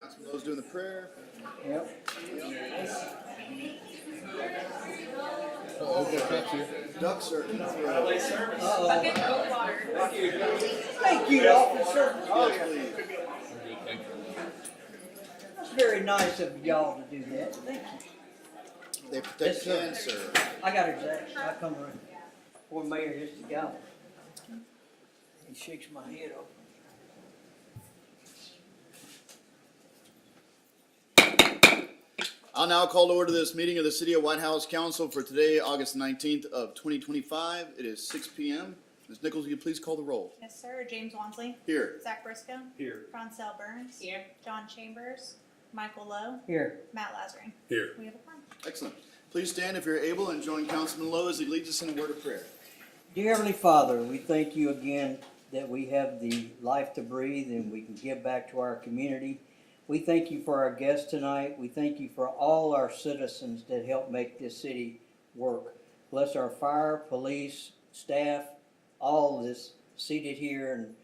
Those doing the prayer. Yep. Ducks are. Bucket of water. Thank you, officer. Yes, please. That's very nice of y'all to do that. Thank you. They protect Yes, sir. and serve. I got her, Zach. I come around. Poor mayor just to go. He shakes my head off. I'll now call to order this meeting of the City of White House Council for today, August 19th of 2025. It is 6 p.m. Ms. Nichols, will you please call the roll? Yes, sir. James Wansley. Here. Zach Briscoe. Here. Francel Burns. Here. John Chambers. Michael Lowe. Here. Matt Lazarine. Here. We have a quorum. Excellent. Please stand if you're able and join Councilman Lowe as he leads us in a word of prayer. Dear Heavenly Father, we thank you again that we have the life to breathe and we can give back to our community. We thank you for our guests tonight. We thank you for all our citizens that help make this city work. Bless our fire, police, staff, all of this seated here and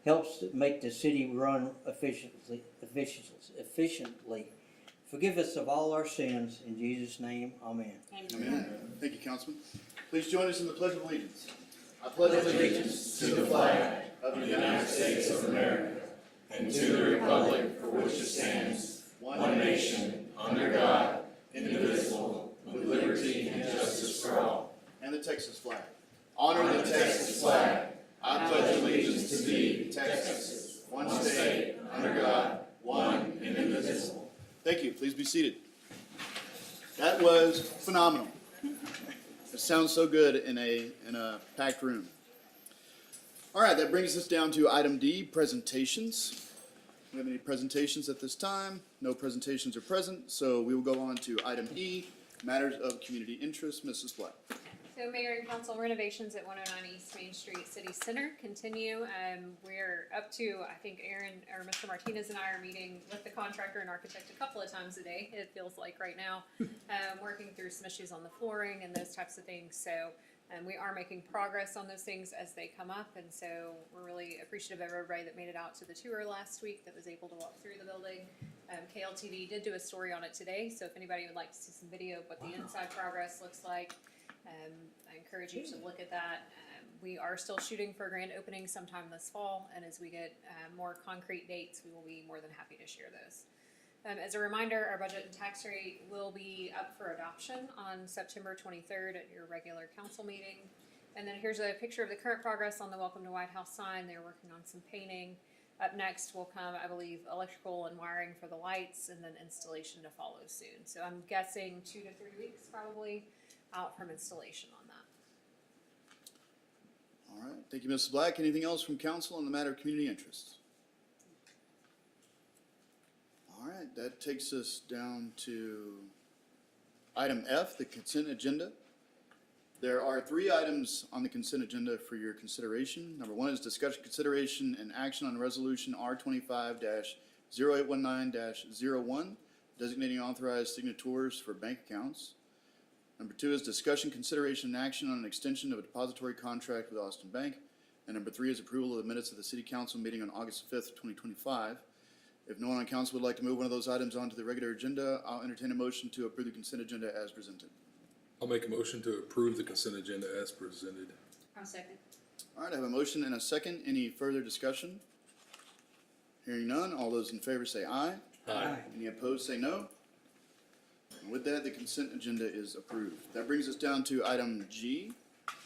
helps make the city run efficiently. Forgive us of all our sins. In Jesus' name, amen. Amen. Thank you, Councilman. Please join us in the Pledge of Allegiance. I pledge allegiance to the flag of the United States of America and to the republic for which it stands, one nation, under God, indivisible, with liberty and justice for all. And the Texas flag. Honor the Texas flag. I pledge allegiance to thee, Texas, one state, under God, one and indivisible. Thank you. Please be seated. That was phenomenal. It sounds so good in a packed room. All right, that brings us down to item D, presentations. Do we have any presentations at this time? No presentations are present, so we will go on to item E, matters of community interest. Mrs. Black. So Mayor and Council, renovations at 109 East Main Street City Center continue. We're up to, I think Aaron or Mr. Martinez and I are meeting with the contractor and architect a couple of times a day, it feels like right now, working through some issues on the flooring and those types of things. So we are making progress on those things as they come up, and so we're really appreciative of everybody that made it out to the tour last week that was able to walk through the building. KLTV did do a story on it today, so if anybody would like to see some video of what the inside progress looks like, I encourage you to look at that. We are still shooting for a grand opening sometime this fall, and as we get more concrete dates, we will be more than happy to share those. As a reminder, our budget and tax rate will be up for adoption on September 23rd at your regular council meeting. And then here's a picture of the current progress on the Welcome to White House sign. They're working on some painting. Up next will come, I believe, electrical and wiring for the lights, and then installation to follow soon. So I'm guessing 2 to 3 weeks probably out from installation on that. All right, thank you, Mrs. Black. Anything else from council on the matter of community interest? All right, that takes us down to item F, the consent agenda. There are 3 items on the consent agenda for your consideration. Number 1 is discussion, consideration, and action on resolution R25-0819-01, designating authorized signatories for bank accounts. Number 2 is discussion, consideration, and action on an extension of a depository contract with Austin Bank. And number 3 is approval of the minutes of the City Council meeting on August 5th, 2025. If no one on council would like to move one of those items onto the regular agenda, I'll entertain a motion to approve the consent agenda as presented. I'll make a motion to approve the consent agenda as presented. I'll second. All right, I have a motion and a second. Any further discussion? Hearing none, all those in favor say aye. Aye. Any opposed say no. And with that, the consent agenda is approved. That brings us down to item G.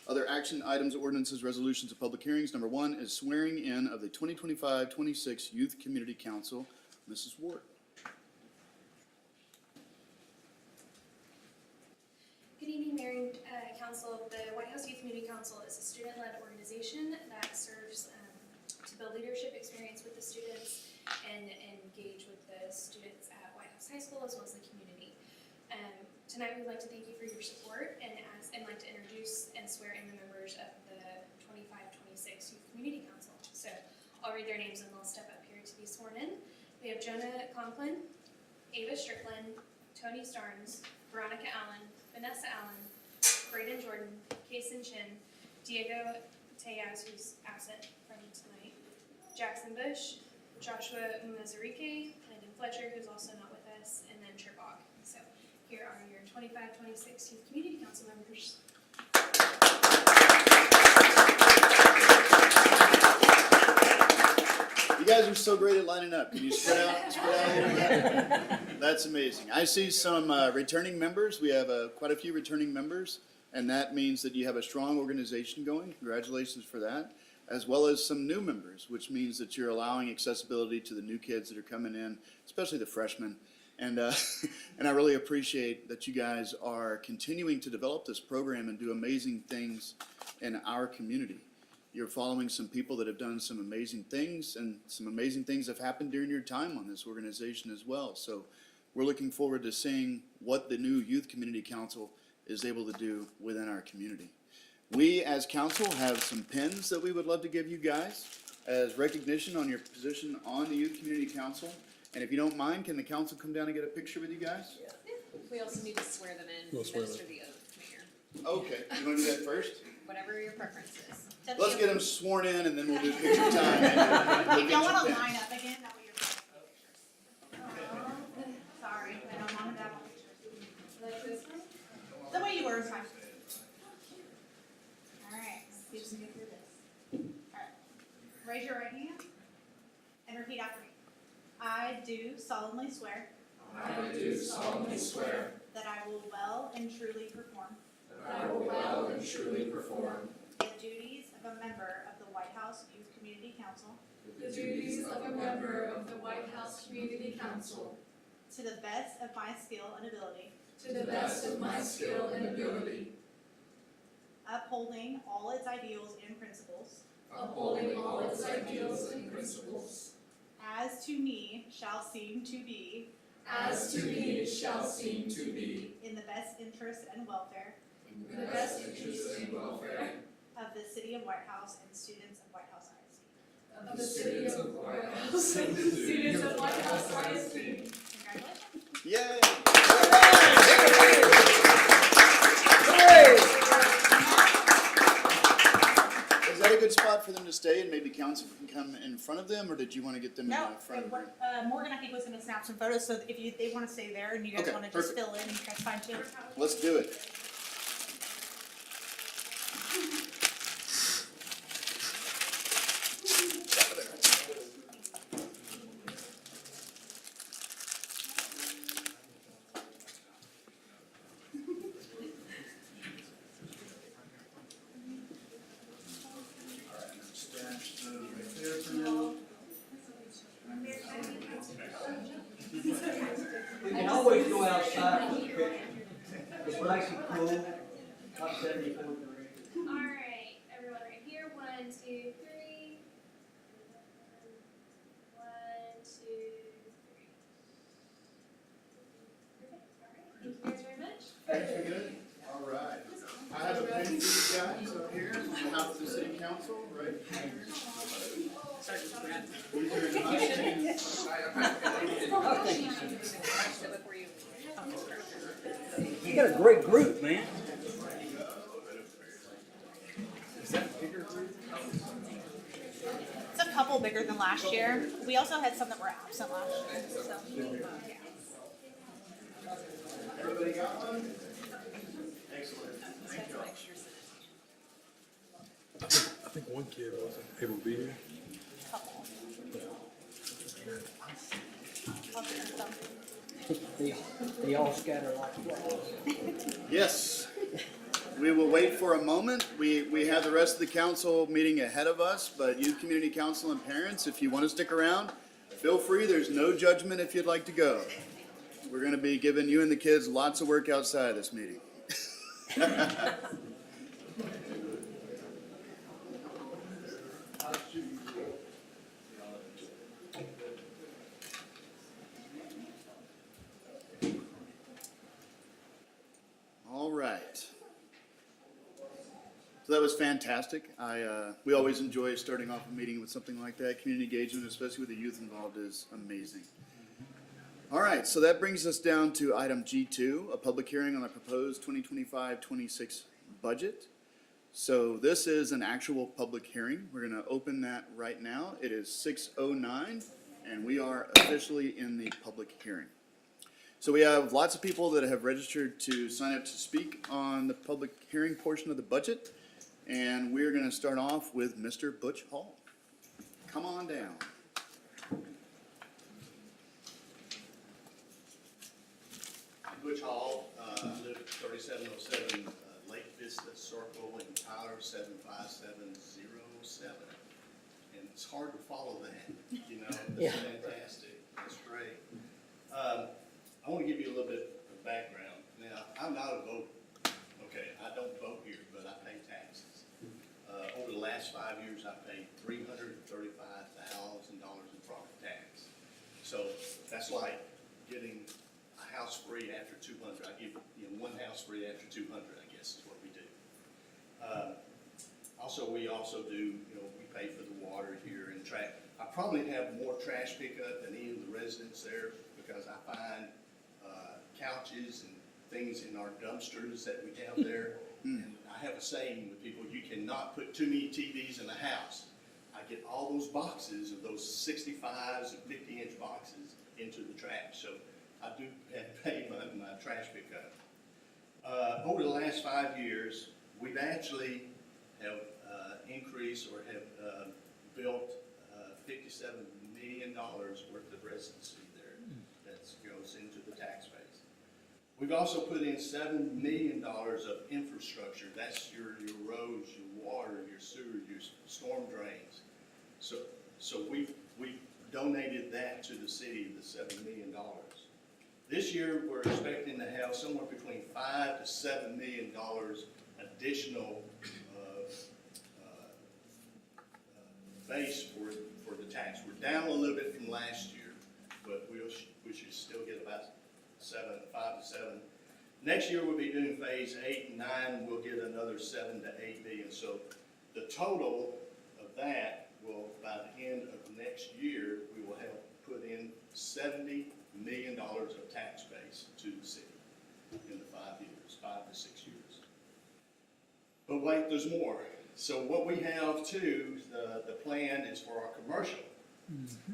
Other action items, ordinances, resolutions, and public hearings. Number 1 is swearing in of the 2025-26 Youth Community Council. Mrs. Ward. Good evening, Mayor and Council. The White House Youth Community Council is a student-led organization that serves to build leadership experience with the students and engage with the students at White House High School as well as the community. Tonight we'd like to thank you for your support and like to introduce and swear in the members of the 25-26 Youth Community Council. So I'll read their names and they'll step up here to be sworn in. We have Jonah Conklin, Ava Strickland, Tony Starnes, Veronica Allen, Vanessa Allen, Braden Jordan, Kason Chin, Diego Tejas, who's absent from tonight, Jackson Bush, Joshua Mazarique, Landon Logan Fletcher, who's also not with us, and then Tribog. So here are your 25-26 Youth Community Council members. You guys are so great at lining up. Can you spread out a little bit? That's amazing. I see some returning members. We have quite a few returning members, and that means that you have a strong organization going. Congratulations for that. As well as some new members, which means that you're allowing accessibility to the new kids that are coming in, especially the freshmen. And and I really appreciate that you guys are continuing to develop this program and do amazing things in our community. You're following some people that have done some amazing things, and some amazing things have happened during your time on this organization as well. So we're looking forward to seeing what the new Youth Community Council is able to do within our community. We, as council, have some pins that we would love to give you guys as recognition on your position on the Youth Community Council. And if you don't mind, can the council come down and get a picture with you guys? We also need to swear them in, We'll swear administer them. the oath, Mayor. Okay, you want to do that first? Whatever your preference is. Let's get them sworn in, and then we'll do picture time. If y'all wanna line up again, that way you're. Sorry, I don't want that one. Like this one? The way you were is fine. Alright, you just get through this. Alright, raise your right hand and repeat after me. I do solemnly swear. I do solemnly swear That I will well and truly perform. that I will well and truly perform The duties of a member of the White House Youth Community Council. the duties of a member of the White House Community Council To the best of my skill and ability. to the best of my skill and ability, Upholding all its ideals and principles. upholding all its ideals and principles, As to me shall seem to be. as to me it shall seem to be, In the best interest and welfare. in the best interest and welfare Of the city of White House and students of White House ISD. of the city of White House and the students of White House ISD. Congratulations. Yay! Is that a good spot for them to stay, and maybe council can come in front of them, or did you want to get them in No, the front of the room? Morgan, I think, was gonna snap some photos, so if they wanna stay there and you guys Okay, wanna just perfect. fill in, that's fine too. Let's do it. We can always go outside for a picture. It's nice and cool, not 74 degrees. Alright, everyone right here, 1, 2, 3. 1, 2, 3. Perfect, alright, thank you guys very much. Thanks, we're good? All right. I have a pin for you guys up here on behalf of the city council, right? These are in my hands. Oh, thank you, sir. So before you. You got a great group, man. It's a couple bigger than last year. We also had some that were absent last year, so, yeah. Everybody got one? Excellent. Thank you all. I think one kid wasn't able to be here. Couple. I'll get some. They all scatter like flies. Yes. We will wait for a moment. We have the rest of the council meeting ahead of us, but youth community council and parents, if you want to stick around, feel free. There's no judgment if you'd like to go. We're going to be giving you and the kids lots of work outside of this meeting. All right. So that was fantastic. We always enjoy starting off a meeting with something like that. Community engagement, especially with the youth involved, is amazing. All right, so that brings us down to item G2, a public hearing on the proposed 2025-26 budget. So this is an actual public hearing. We're going to open that right now. It is 6:09, and we are officially in the public hearing. So we have lots of people that have registered to sign up to speak on the public hearing portion of the budget, and we're going to start off with Mr. Butch Hall. Come on down. I'm Butch Hall, I live at 3707 Lake Vista Circle in Tyler 75707. And it's hard to follow that, you know, Yeah. it's fantastic, it's great. I want to give you a little bit of background. Now, I'm not a voter, okay, I don't vote here, but I pay taxes. Over the last 5 years, I paid $335,000 in property tax. So that's like getting a house free after 200. I give, one house free after 200, I guess is what we do. We also do, we pay for the water here and trash. I probably have more trash pickup than any of the residents there because I find couches and things in our dumpsters that we have there. And I have a saying with people, you cannot put too many TVs in a house. I get all those boxes of those 65s and 50-inch boxes into the trash. So I do pay my trash pickup. Over the last 5 years, we've actually have increased or have built $57 million worth of residency there that goes into the tax base. We've also put in $7 million of infrastructure. That's your roads, your water, your sewer, your storm drains. So we've donated that to the city, the $7 million. This year, we're expecting to have somewhere between $5 to $7 million additional base for the tax. We're down a little bit from last year, but we should still get about 5 to 7. Next year, we'll be doing phase 8 and 9. We'll get another 7 to 8 million. So the total of that will, by the end of next year, we will have put in $70 million of tax base to the city in the 5 to 6 years. But wait, there's more. So what we have too, the plan is for our commercial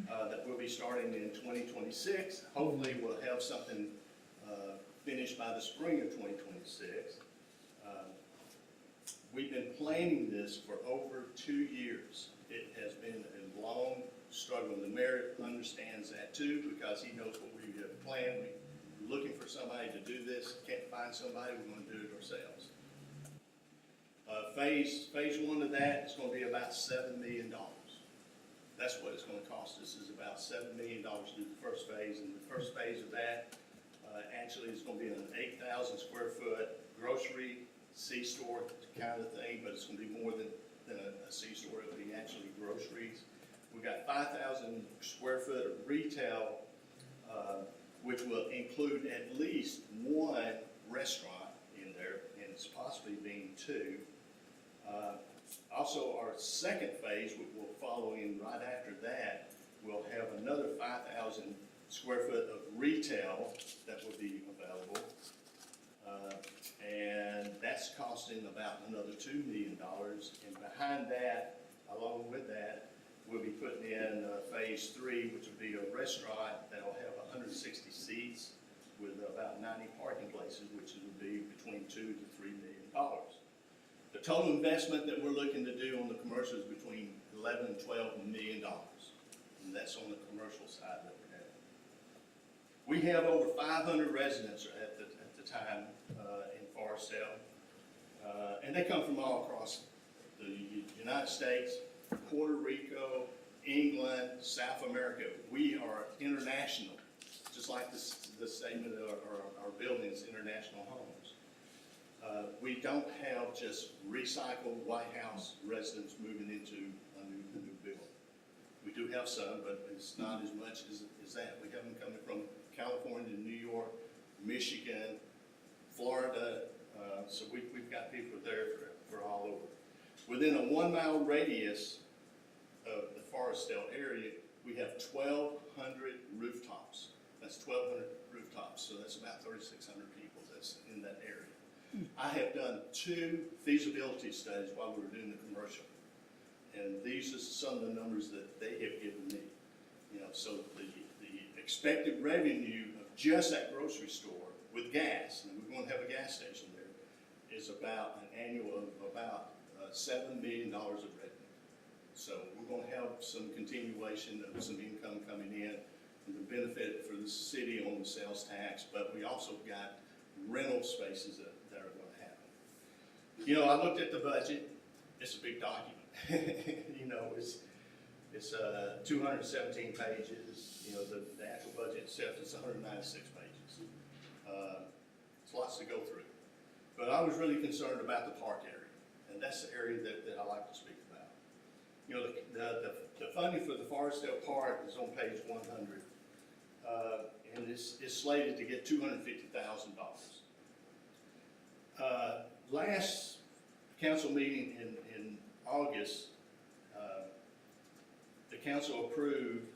that we'll be starting in 2026. Hopefully we'll have something finished by the spring of 2026. We've been planning this for over 2 years. It has been a long struggle, and the mayor understands that too because he knows what we have planned. We're looking for somebody to do this. Can't find somebody, we're going to do it ourselves. Phase 1 of that is going to be about $7 million. That's what it's going to cost us, is about $7 million to do the first phase. And the first phase of that actually is going to be an 8,000 square foot grocery C-store kind of thing, but it's going to be more than a C-store. It'll be actually groceries. We've got 5,000 square foot of retail, which will include at least 1 restaurant in there, and it's possibly being 2. Also, our second phase, which will follow in right after that, will have another 5,000 square foot of retail that will be available. And that's costing about another $2 million. And behind that, along with that, we'll be putting in phase 3, which will be a restaurant that will have 160 seats with about 90 parking places, which will be between $2 to $3 million. The total investment that we're looking to do on the commercial is between $11 and $12 million, and that's on the commercial side that we're having. We have over 500 residents at the time in Forestdale, and they come from all across the United States, Puerto Rico, England, South America. We are international, just like the statement of our buildings, international homes. We don't have just recycled White House residents moving into a new building. We do have some, but it's not as much as that. We have them coming from California, New York, Michigan, Florida. So we've got people there for all over. Within a 1 mile radius of the Forestdale area, we have 1,200 rooftops. That's 1,200 rooftops, so that's about 3,600 people that's in that area. I have done 2 feasibility studies while we were doing the commercial, and these are some of the numbers that they have given me. So the expected revenue of just that grocery store with gas, and we're gonna have a gas station there, is about an annual of about $7 million of revenue. So we're gonna have some continuation of some income coming in and the benefit for the city on the sales tax, but we also got rental spaces that are gonna happen. I looked at the budget. It's a big document. It's 217 pages. The actual budget itself is 196 pages. It's lots to go through. But I was really concerned about the park area, and that's the area that I like to speak about. The funding for the Forestdale Park is on page 100, and it's slated to get $250,000. Last council meeting in August, the council approved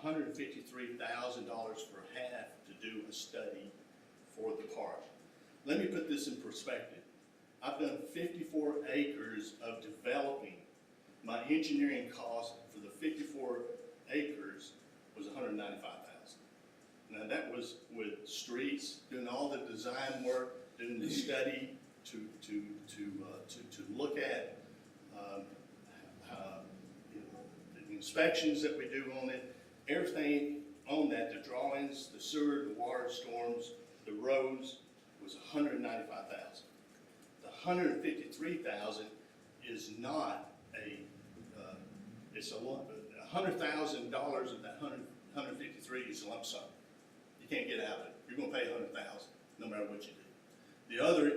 $153,000 for half to do a study for the park. Let me put this in perspective. I've done 54 acres of developing. My engineering cost for the 54 acres was $195,000. Now that was with streets, doing all the design work, doing the study to look at the inspections that we do on it, everything on that, the drawings, the sewer, the water storms, the roads, was $195,000. The $153,000 is not it's a lump. $100,000 of that 153 is a lump sum. You can't get out of it. You're going to pay $100,000 no matter what you do. The other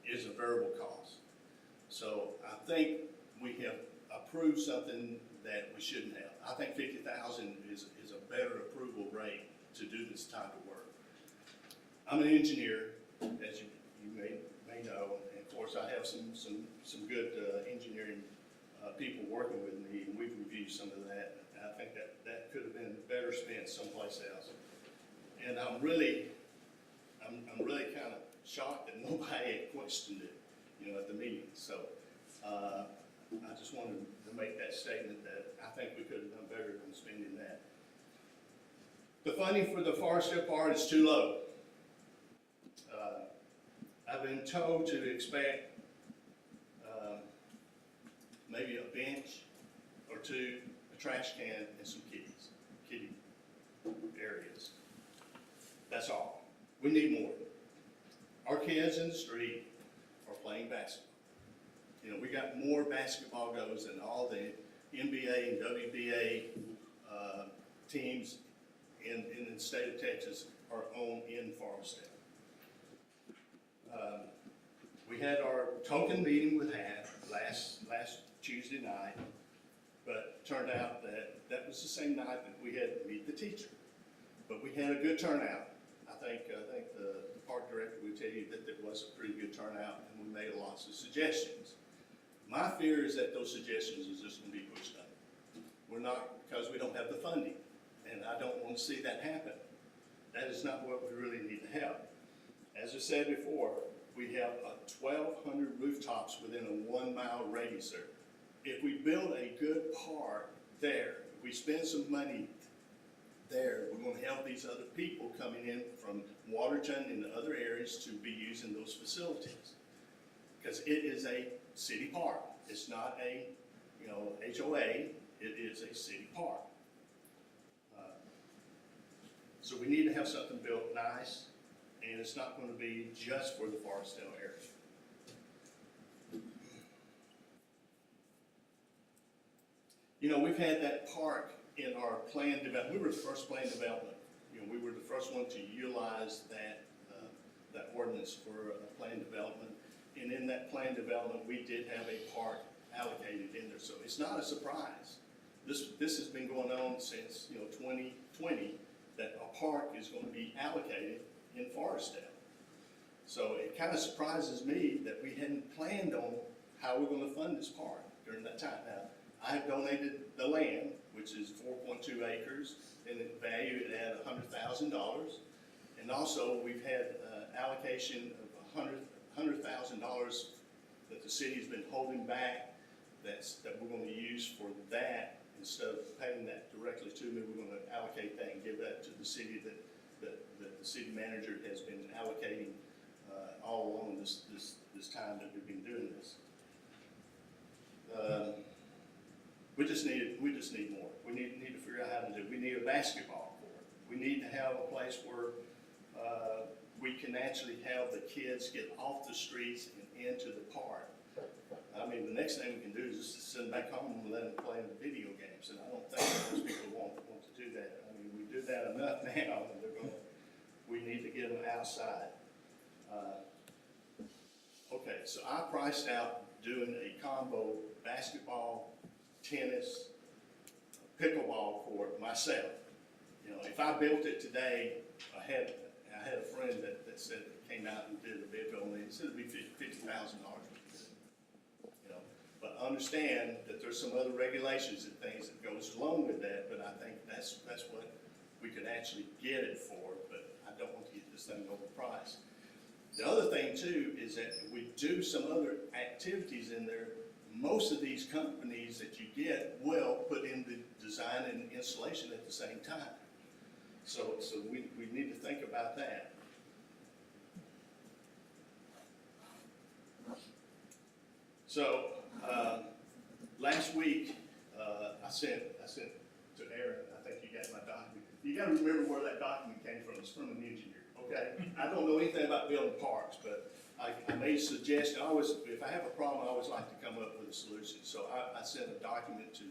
is a variable cost. So I think we have approved something that we shouldn't have. I think $50,000 is a better approval rate to do this type of work. I'm an engineer, as you may know, and of course I have some good engineering people working with me, and we've reviewed some of that. And I think that could have been better spent someplace else. And I'm really kind of shocked that nobody had questioned it, at the meeting. So I just wanted to make that statement that I think we could have done better than spending that. The funding for the Forestdale Park is too low. I've been told to expect maybe a bench or two, a trash can, and some kitty areas. That's all. We need more. Our kids in the street are playing basketball. We got more basketball goals than all the NBA and WBA teams in the state of Texas are on in Forestdale. We had our token meeting with HAP last Tuesday night, but it turned out that was the same night that we had to meet the teacher. But we had a good turnout. I think the park director would tell you that it was a pretty good turnout, and we made lots of suggestions. My fear is that those suggestions are just going to be pushed up. We're not, because we don't have the funding, and I don't want to see that happen. That is not what we really need to have. As I said before, we have 1,200 rooftops within a 1 mile radius area. If we build a good park there, if we spend some money there, we're going to have these other people coming in from Waterton and the other areas to be using those facilities. Because it is a city park. It's not a, HOA. It is a city park. So we need to have something built nice, and it's not going to be just for the Forestdale area. We've had that park in our plan development. We were the first plan development. We were the first one to utilize that ordinance for plan development. And in that plan development, we did have a park allocated in there. So it's not a surprise. This has been going on since 2020, that a park is going to be allocated in Forestdale. So it kind of surprises me that we hadn't planned on how we're going to fund this park during that time. Now, I have donated the land, which is 4.2 acres, and it valued at $100,000. And also, we've had allocation of $100,000 that the city's been holding back that we're going to use for that instead of paying that directly to me, we're gonna allocate that and give that to the city that the city manager has been allocating, all along this time that we've been doing this. We just need more. We need to figure out how to do it. We need a basketball court. We need to have a place where, we can actually have the kids get off the streets and into the park. I mean, the next thing we can do is just send them back home and let them play in the video games, and I don't think most people want to do that. I mean, we do that enough now, and we need to get them outside. Okay, so I priced out doing a combo basketball, tennis, pickleball court myself. You know, if I built it today, I had a friend that said, came out and did a bid on it, he said it'd be $50,000. You know, but understand that there's some other regulations and things that goes along with that, but I think that's what we could actually get it for, but I don't want to get this thing overpriced. The other thing too is that if we do some other activities in there, most of these companies that you get will put in the design and installation at the same time. So we need to think about that. So last week I sent to Aaron. I think you got my document. You got to remember where that document came from. It's from an engineer. Okay. I don't know anything about building parks, but I made a suggestion. If I have a problem, I always like to come up with a solution. So I sent a document to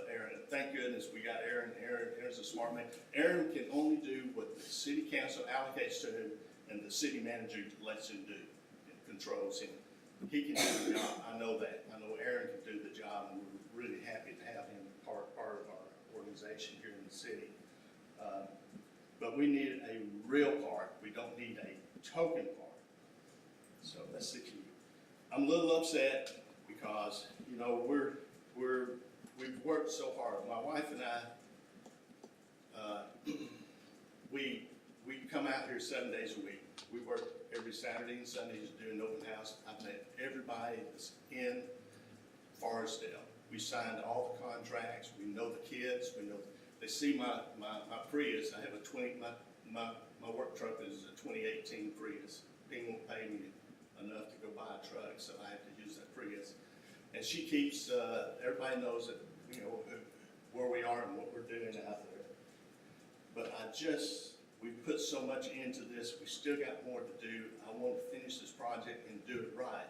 Aaron. Thank goodness we got Aaron. Aaron's a smart man. Aaron can only do what the city council allocates to him and the city manager lets him do and controls him. He can do the job. I know that. I know Aaron can do the job, and we're really happy to have him part of our organization here in the city. But we need a real park. We don't need a token park. So that's the key. I'm a little upset because, you know, we've worked so hard. My wife and I, we come out here 7 days a week. We work every Saturday and Sunday doing open house. I've met everybody that's in Forestdale. We signed all the contracts. We know the kids. We know they see my Prius. I have my work truck is a 2018 Prius. People won't pay me enough to go buy a truck, so I have to use that Prius. And she keeps, everybody knows that, you know, where we are and what we're doing out there. But we put so much into this, we still got more to do. I want to finish this project and do it right.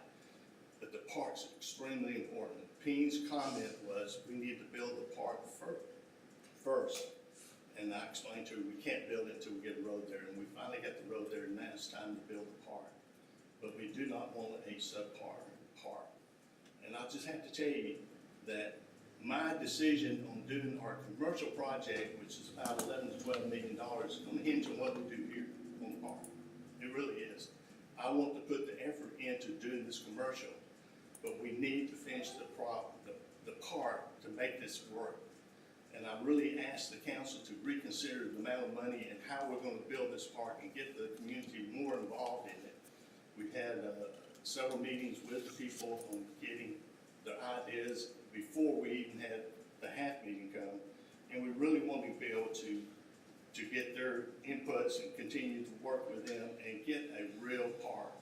But the park's extremely important. Peen's comment was, we need to build the park first. And I explained to her, we can't build it until we get a road there. And we finally got the road there, and now it's time to build the park. But we do not want a subpar park. And I just have to tell you that my decision on doing our commercial project, which is about $11 to $12 million, is going to hinge on what we do here on the park. It really is. I want to put the effort into doing this commercial, but we need to finish the park to make this work. And I really asked the council to reconsider the amount of money and how we're going to build this park and get the community more involved in it. We've had several meetings with the people on getting their ideas before we even had the half meeting come. And we really want to be able to get their inputs and continue to work with them and get a real park.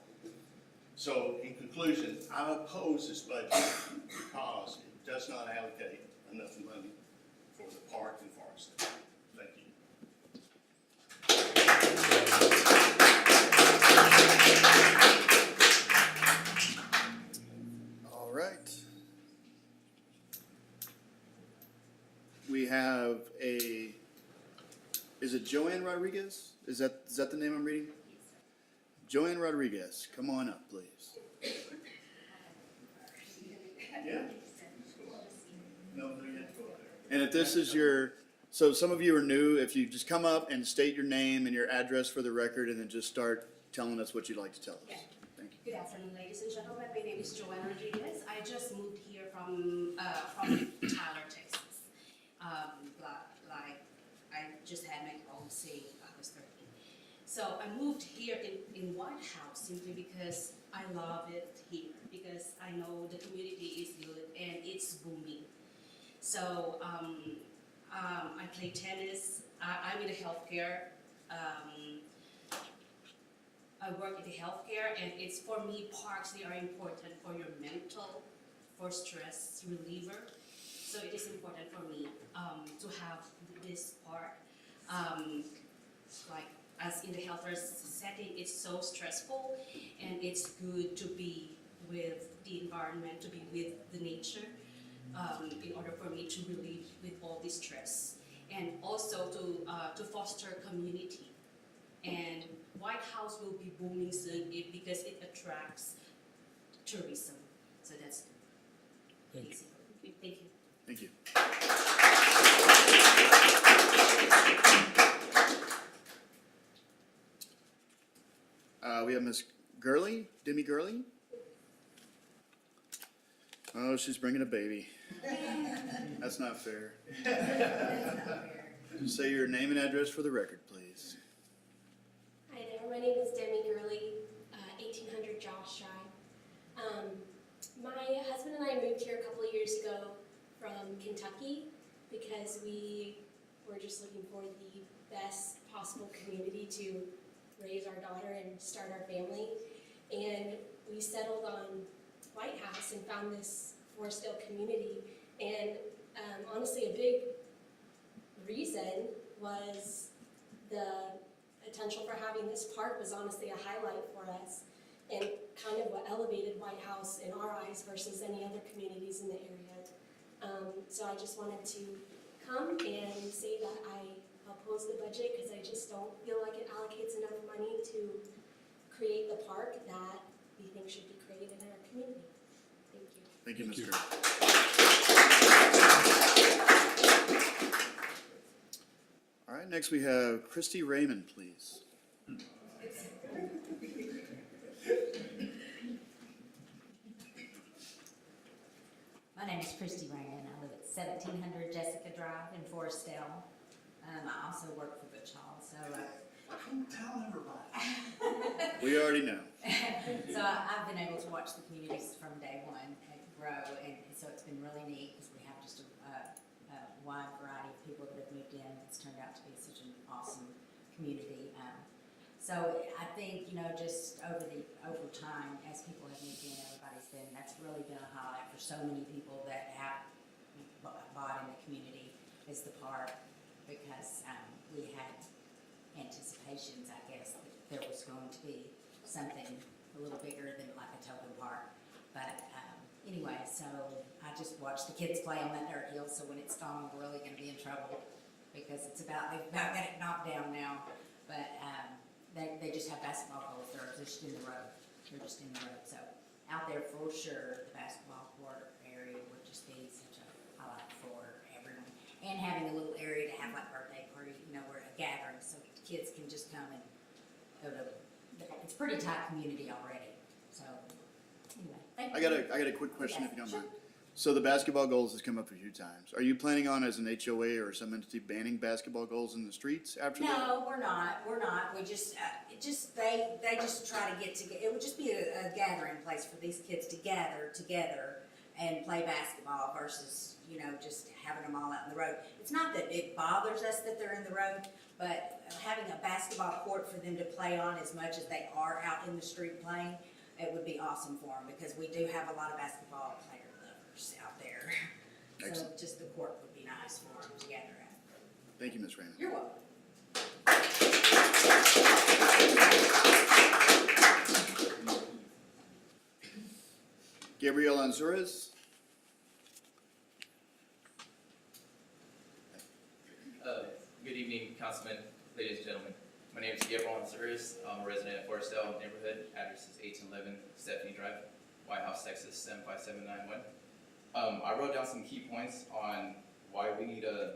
So in conclusion, I oppose this budget because it does not allocate enough money for the park in Forest. Thank you. All right. We have is it Joanne Rodriguez? Is that the name I'm reading? Joanne Rodriguez, come on up, please. Yeah. No, you have to go up there. And if this is so some of you are new, if you just come up and state your name and your address for the record and then just start telling us what you'd like to tell us. Yeah. Thank you. Good afternoon, ladies and gentlemen. My name is Joanne Rodriguez. I just moved here from Tyler, Texas. I just had my policy August 13th. So I moved here in White House simply because I love it here, because I know the community is good and it's booming. So I play tennis. I'm in the healthcare. I work in the healthcare, and it's for me, parks, they are important for your mental, for stress reliever. So it is important for me to have this park. Like as in the healthcare setting, it's so stressful, and it's good to be with the environment, to be with the nature, in order for me to relieve with all this stress, and also to foster community. And White House will be booming soon because it attracts tourism. So that's easy. Thank you. Thank you. We have Miss Gurley, Demi Gurley. Oh, she's bringing a baby. That's not fair. Say your name and address for the record, please. Hi there, my name is Demi Gurley, 1800 Josh Drive. My husband and I moved here a couple of years ago from Kentucky because we were just looking for the best possible community to raise our daughter and start our family. And we settled on White House and found this Forestdale community. And honestly, a big reason was the potential for having this park was honestly a highlight for us and kind of what elevated White House in our eyes versus any other communities in the area. So I just wanted to come and say that I oppose the budget because I just don't feel like it allocates enough money to create the park that we think should be created in our community. Thank you. Thank you, Ms. Gurley. All right, next we have Christy Raymond, please. My name is Christy Raymond. I live at 1700 Jessica Drive in Forestdale. I also work for Butch Hall, so Don't tell everybody. We already know. so I've been able to watch the communities from day one grow, and so it's been really neat because we have just a wide variety of people that have moved in. It's turned out to be such an awesome community. So I think, just over time, as people have moved in, that's really been a highlight for so many people that have bought in the community is the park, because we had anticipations, I guess, that there was going to be something a little bigger than like a token park. But anyway, so I just watched the kids play on that dirt hill, so when it's gone, we're really going to be in trouble because they've about got it knocked down now. But they just have basketball goals. They're just in the road. They're just in the road. So out there for sure, the basketball court area would just be such a highlight for everyone. And having a little area to have like birthday party, where a gathering, so kids can just come and go to. It's a pretty tight community already. So anyway, thank you. I got a quick question if you don't mind. So the basketball goals has come up a few times. Are you planning on, as an HOA or some entity, banning basketball goals in the streets after that? No, we're not. We just, they just try to get together. It would just be a gathering place for these kids to gather together and play basketball versus, just having them all out in the road. It's not that it bothers us that they're in the road, but having a basketball court for them to play on as much as they are out in the street playing, it would be awesome for them because we do have a lot of basketball player lovers out there. Excellent. So just the court would be nice for them to gather at. Thank you, Ms. Raymond. You're welcome. Gabriel Anzures. Good evening, Councilman, ladies and gentlemen. My name is Gabriel Anzures. I'm a resident of Forestdale neighborhood. Address is 1811 Stephanie Drive, White House, Texas 75791. I wrote down some key points on why we need a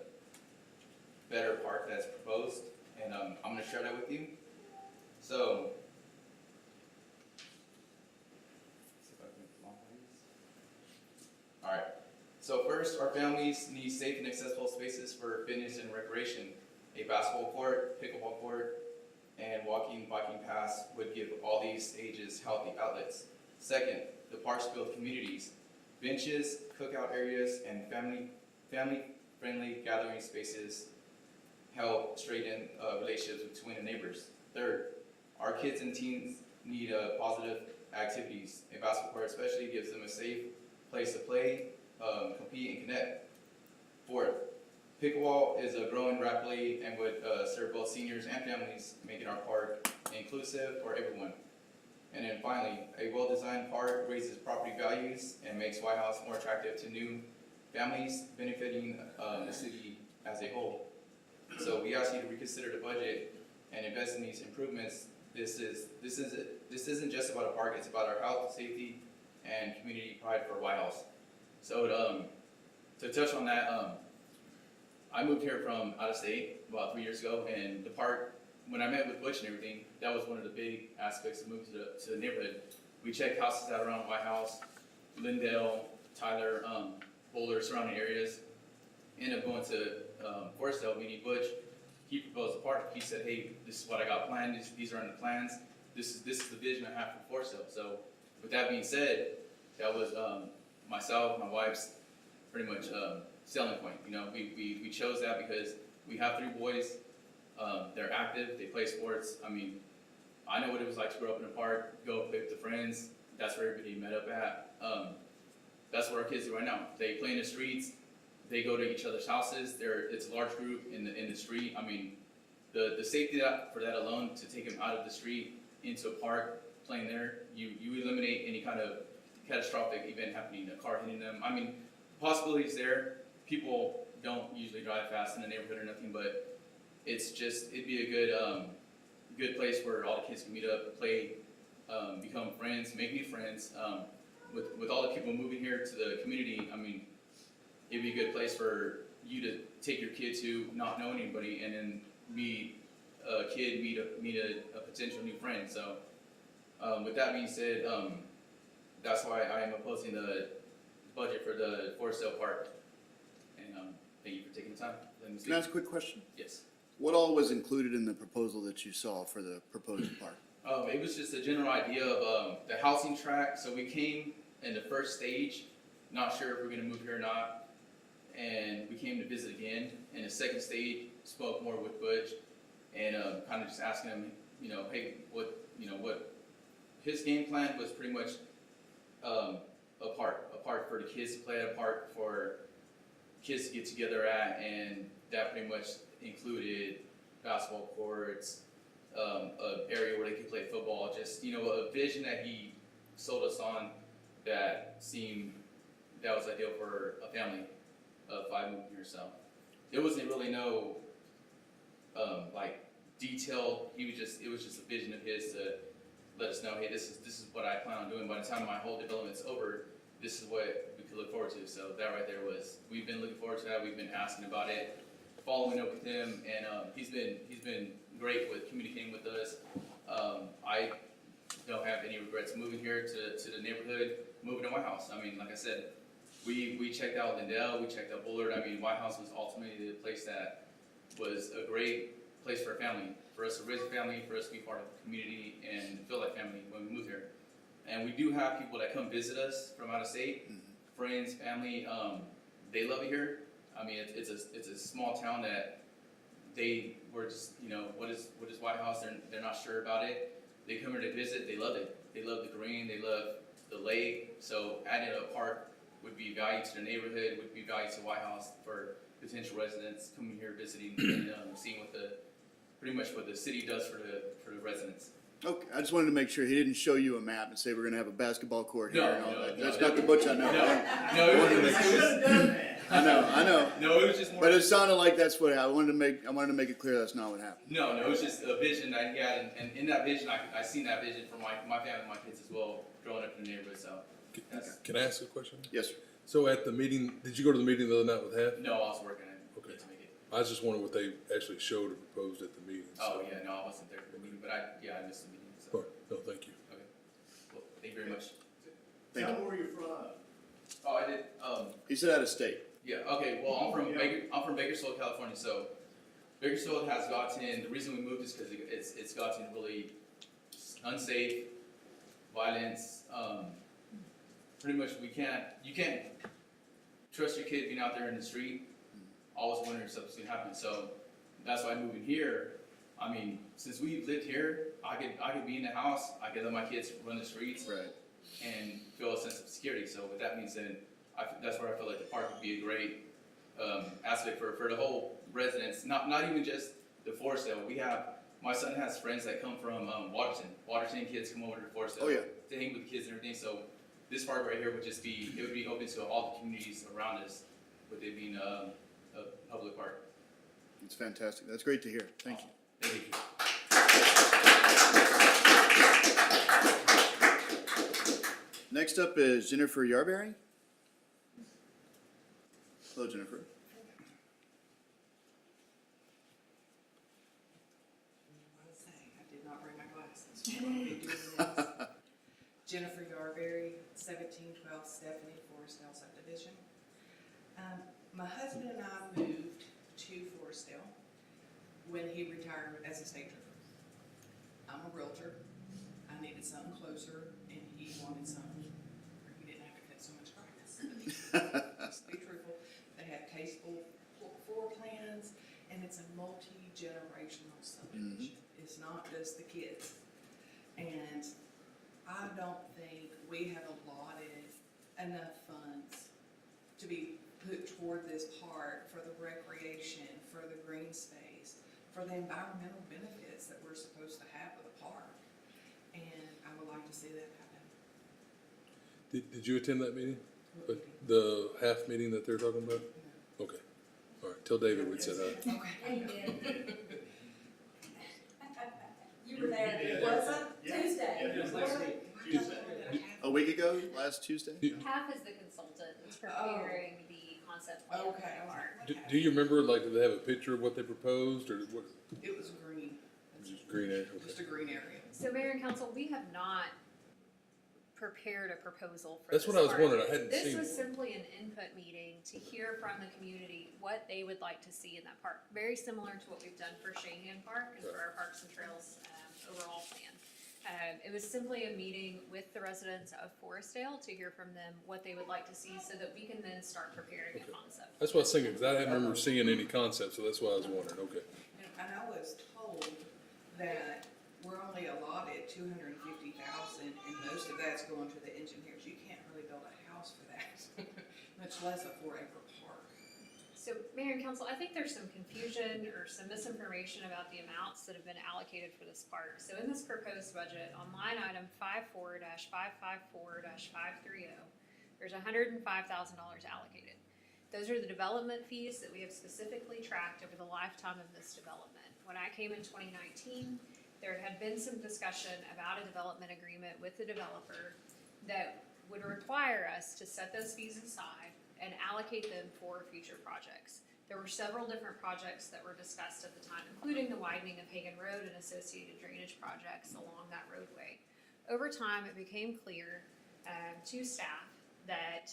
better park that's proposed, and I'm going to share that with you. So, all right. So first, our families need safe and accessible spaces for fitness and recreation. A basketball court, pickleball court, and walking, biking paths would give all these ages healthy outlets. Second, the parks build communities. Benches, cookout areas, and family-friendly gathering spaces help straighten relationships between the neighbors. Third, our kids and teens need positive activities. A basketball court especially gives them a safe place to play, compete, and connect. Fourth, pickleball is growing rapidly and would serve both seniors and families, making our park inclusive for everyone. And then finally, a well-designed park raises property values and makes White House more attractive to new families, benefiting the city as a whole. So we ask you to reconsider the budget and invest in these improvements. This isn't just about a park; it's about our health, safety, and community pride for White House. So to touch on that, I moved here from out of state about 3 years ago, and the park, when I met with Butch and everything, that was one of the big aspects of moving to the neighborhood. We checked houses out around White House, Lindale, Tyler, Boulder, surrounding areas. Ended up going to Forestdale, meeting Butch. He proposed a park. He said, "Hey, this is what I got planned. These are in the plans. This is the vision I have for Forestdale." So, with that being said, that was myself, my wife's pretty much selling point. You know, we chose that because we have 3 boys. They're active. They play sports. I mean, I know what it was like to grow up in a park, go play with the friends. That's where everybody met up at. That's what our kids do right now. They play in the streets. They go to each other's houses. It's a large group in the street. I mean, the safety for that alone, to take them out of the street into a park, playing there, you eliminate any kind of catastrophic event happening, a car hitting them. I mean, possibilities there. People don't usually drive fast in the neighborhood or nothing, but it'd be a good place where all the kids can meet up, play, become friends, make new friends. With all the people moving here to the community, I mean, it'd be a good place for you to take your kid to, not know anybody, and then meet a potential new friend. So, with that being said, that's why I am opposing the budget for the Forestdale Park. And thank you for taking the time. Let me Can I ask a quick question? Yes. What all was included in the proposal that you saw for the proposed park? It was just a general idea of the housing track. So we came in the first stage, not sure if we're going to move here or not, and we came to visit again. In the second stage, spoke more with Butch, and kind of just asking him, hey, what his game plan was. Pretty much a park for the kids to play at, a park for kids to get together at, and that pretty much included basketball courts, an area where they could play football, just, a vision that he sold us on that was ideal for a family of 5 moving here. So there wasn't really no, detailed, it was just a vision of his to let us know, hey, this is what I plan on doing. By the time my whole development's over, this is what we could look forward to. So that right there we've been looking forward to that. We've been asking about it, following up with him, and he's been great with communicating with us. I don't have any regrets moving here to the neighborhood, moving to White House. I mean, like I said, we checked out Lindale, we checked out Bullard. I mean, White House was ultimately the place that was a great place for a family, for us to raise a family, for us to be part of the community and feel like family when we move here. And we do have people that come visit us from out of state, friends, family. They love it here. I mean, it's a small town that they were just, what is White House? They're not sure about it. They come here to visit. They love it. They love the green. They love the lake. So adding a park would be value to the neighborhood, would be value to White House for potential residents coming here visiting and seeing pretty much what the city does for the residents. Okay, I just wanted to make sure he didn't show you a map and say we're gonna have a basketball court here No, and all no, that. no, That's no, not the Butch I know. No, it was I know. no, it was just more. But it sounded like that's what I wanted to make it clear that's not what happened. No, it was just a vision that he had, and in that vision, I seen that vision for my family and my kids as well, growing up in the neighborhood. So, Can I ask a question? Yes, sir. So at the meeting, did you go to the meeting the other night with Hef? no, I was working. I didn't Okay. get to make it. I was just wondering what they actually showed or proposed at the meeting. Oh so- yeah, no, I wasn't there for the meeting, but I missed the meeting. So. All right. No, thank you. Okay. Well, thank you very much. Thank you. where you're from. Oh, I did. He said out of state. Yeah. Okay. Well, I'm from Bakersfield, California. So Bakersfield has gotten, the reason we moved is because it's gotten really unsafe, violence. Pretty much you can't trust your kid being out there in the street, always wondering if something's gonna happen. So that's why moving here, I mean, since we've lived here, I could be in the house, I could let my kids run the streets Right. and feel a sense of security. So with that being said, that's where I feel like the park would be a great aspect for the whole residents. Not even just the Forestdale. My son has friends that come from Waterton. Waterton kids come over to Forestdale Oh, yeah. to hang with the kids and everything. So this park right here would be open to all the communities around us, with it being a public park. It's fantastic. That's great to hear. Thank you. Thank you. Next up is Jennifer Yarberry. Hello, Jennifer. I did not bring my glasses. I'm gonna be doing this. Jennifer Yarberry, 1712 Stephanie, Forestdale subdivision. My husband and I moved to Forestdale when he retired as a state trooper. I'm a realtor. I needed something closer, and he wanted something where he didn't have to cut so much grass. Let's be truthful. They have tasteful floor plans, and it's a multi-generational subdivision. It's not just the kids. And I don't think we have allotted enough funds to be put toward this park for the recreation, for the green space, for the environmental benefits that we're supposed to have with the park. And I would like to see that happen. Did you attend that meeting? The half meeting that they're talking about? Okay. All right. Tell David we said hi. Okay. You were there, was it? Tuesday. Tuesday. A week ago, last Tuesday? Half is the consultant that's preparing the concept plan for Okay. the park. Do you remember, like, did they have a picture of what they proposed, or what? It was green. Just green area? Just Okay. a green area. So Mayor and Council, we have not prepared a proposal for That's this what I was park. wondering. I hadn't This seen was it. simply an input meeting to hear from the community what they would like to see in that park. Very similar to what we've done for Shahan Park and for our Parks and Trails overall plan. It was simply a meeting with the residents of Forestdale to hear from them what they would like to see so that we can then start preparing a concept. That's what I was thinking, because I didn't remember seeing any concept, so that's why I was wondering. Okay. And I was told that we're only allotted $250,000, and most of that's going to the engineers. You can't really build a house for that, much less a 4-acre park. So, Mayor and Council, I think there's some confusion or some misinformation about the amounts that have been allocated for this park. So in this proposed budget, on line item 54-554-530, there's $105,000 allocated. Those are the development fees that we have specifically tracked over the lifetime of this development. When I came in 2019, there had been some discussion about a development agreement with the developer that would require us to set those fees aside and allocate them for future projects. There were several different projects that were discussed at the time, including the widening of Hagan Road and associated drainage projects along that roadway. Over time, it became clear to staff that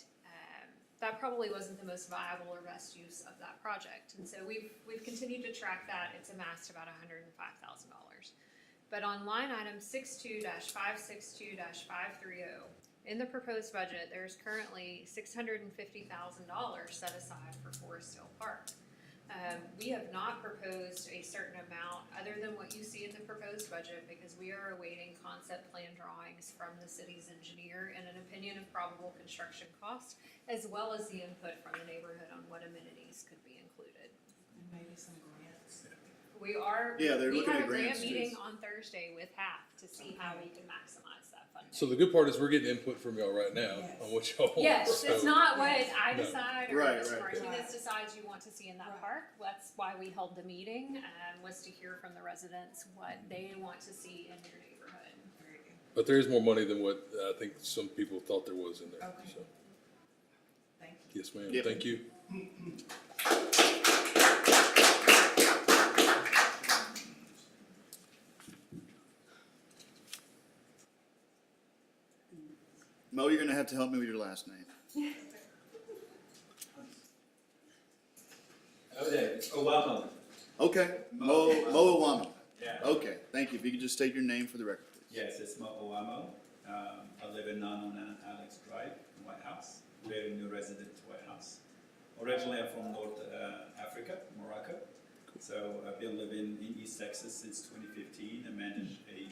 that probably wasn't the most viable or best use of that project. And so we've continued to track that. It's amassed about $105,000. But on line item 62-562-530, in the proposed budget, there's currently $650,000 set aside for Forestdale Park. We have not proposed a certain amount other than what you see in the proposed budget because we are awaiting concept plan drawings from the city's engineer and an opinion of probable construction cost, as well as the input from the neighborhood on what amenities could be included. And maybe some grants. We are, Yeah, they're we looking have at a grant grants, meeting too. on Thursday with HAP to see how we can maximize that funding. So the good part is we're getting input from y'all right now Yes. on what y'all want. Yes, it's so- not what I No. decide or Right, Mr. right. Martinez decides you want to see in that Right. park. That's why we held the meeting, was to hear from the residents what they want to see in your neighborhood. Very good. But there is more money than what I think some people thought there was in there. Okay. So, Thank you. yes, ma'am. Yep. Thank you. Mo, you're gonna have to help me with your last name. Okay, it's Obama. Okay, Mo Owamo. Yeah. Okay, thank you. If you could just state your name for the record, please. Yes, it's Mo Owamo. I live in 909 Alex Drive, White House. Very new resident, White House. Originally, I'm from North Africa, Morocco. So I've been living in East Texas since 2015. I manage a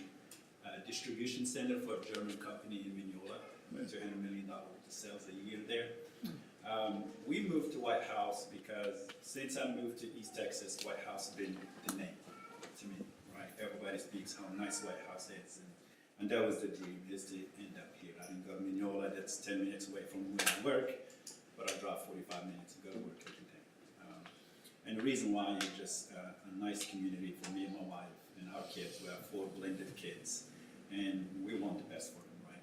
distribution center for a German company in Mineola, $200 million worth of sales a year there. We moved to White House because since I moved to East Texas, White House has been the name to me, right? Everybody speaks how nice White House is, and that was the dream, is to end up here. I didn't go to Mineola, that's 10 minutes away from where I work, but I drive 45 minutes to go to work every day. And the reason why is just a nice community for me and my wife and our kids. We have 4 blended kids, and we want the best for them, right?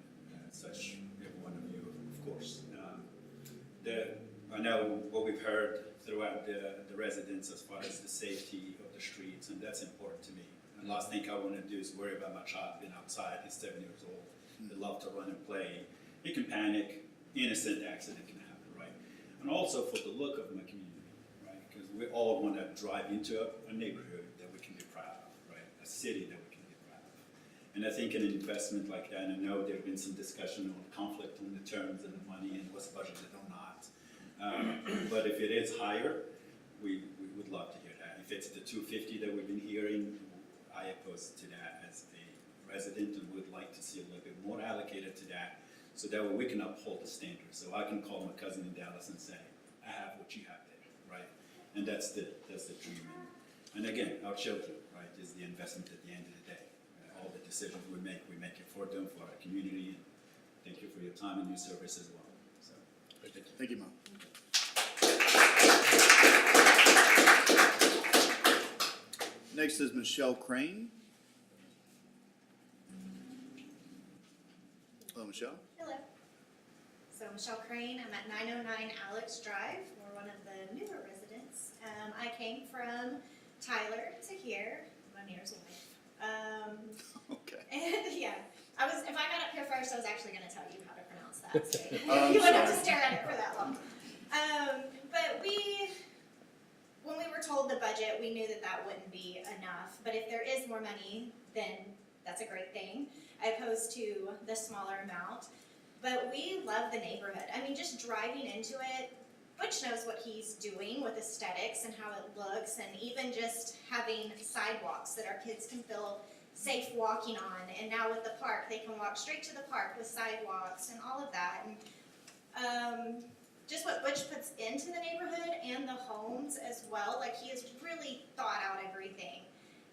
Such every one of you, of course. I know what we've heard throughout the residents as far as the safety of the streets, and that's important to me. And last thing I want to do is worry about my child being outside. He's 7 years old. They love to run and play. He can panic. Innocent accident can happen, right? And also for the look of my community, right? Because we all want to drive into a neighborhood that we can be proud of, right? A city that we can be proud of. And I think an investment like that, and I know there's been some discussion on conflict on the terms and the money and what's budgeted or not. But if it is higher, we would love to hear that. If it's the 250 that we've been hearing, I oppose to that as a resident and would like to see a little bit more allocated to that, so that way we can uphold the standards. So I can call my cousin in Dallas and say, I have what you have there, right? And that's the dream. And again, our children, right, is the investment at the end of the day. All the decisions we make it for them, for our community. And thank you for your time and your service as well. So, Thank you, Mom. Next is Michelle Crane. Hello, Michelle. Hello. So Michelle Crane, I'm at 909 Alex Drive. We're one of the newer residents. I came from Tyler to here, my nearest wife. Okay. And yeah, if I got up here first, I was actually going to tell you how to pronounce that. So I'm you wouldn't have to sorry. stare at it for that long. But when we were told the budget, we knew that that wouldn't be enough. But if there is more money, then that's a great thing, opposed to the smaller amount. But we love the neighborhood. I mean, just driving into it, Butch knows what he's doing with aesthetics and how it looks, and even just having sidewalks that our kids can feel safe walking on. And now with the park, they can walk straight to the park with sidewalks and all of that. And just what Butch puts into the neighborhood and the homes as well, like he has really thought out everything.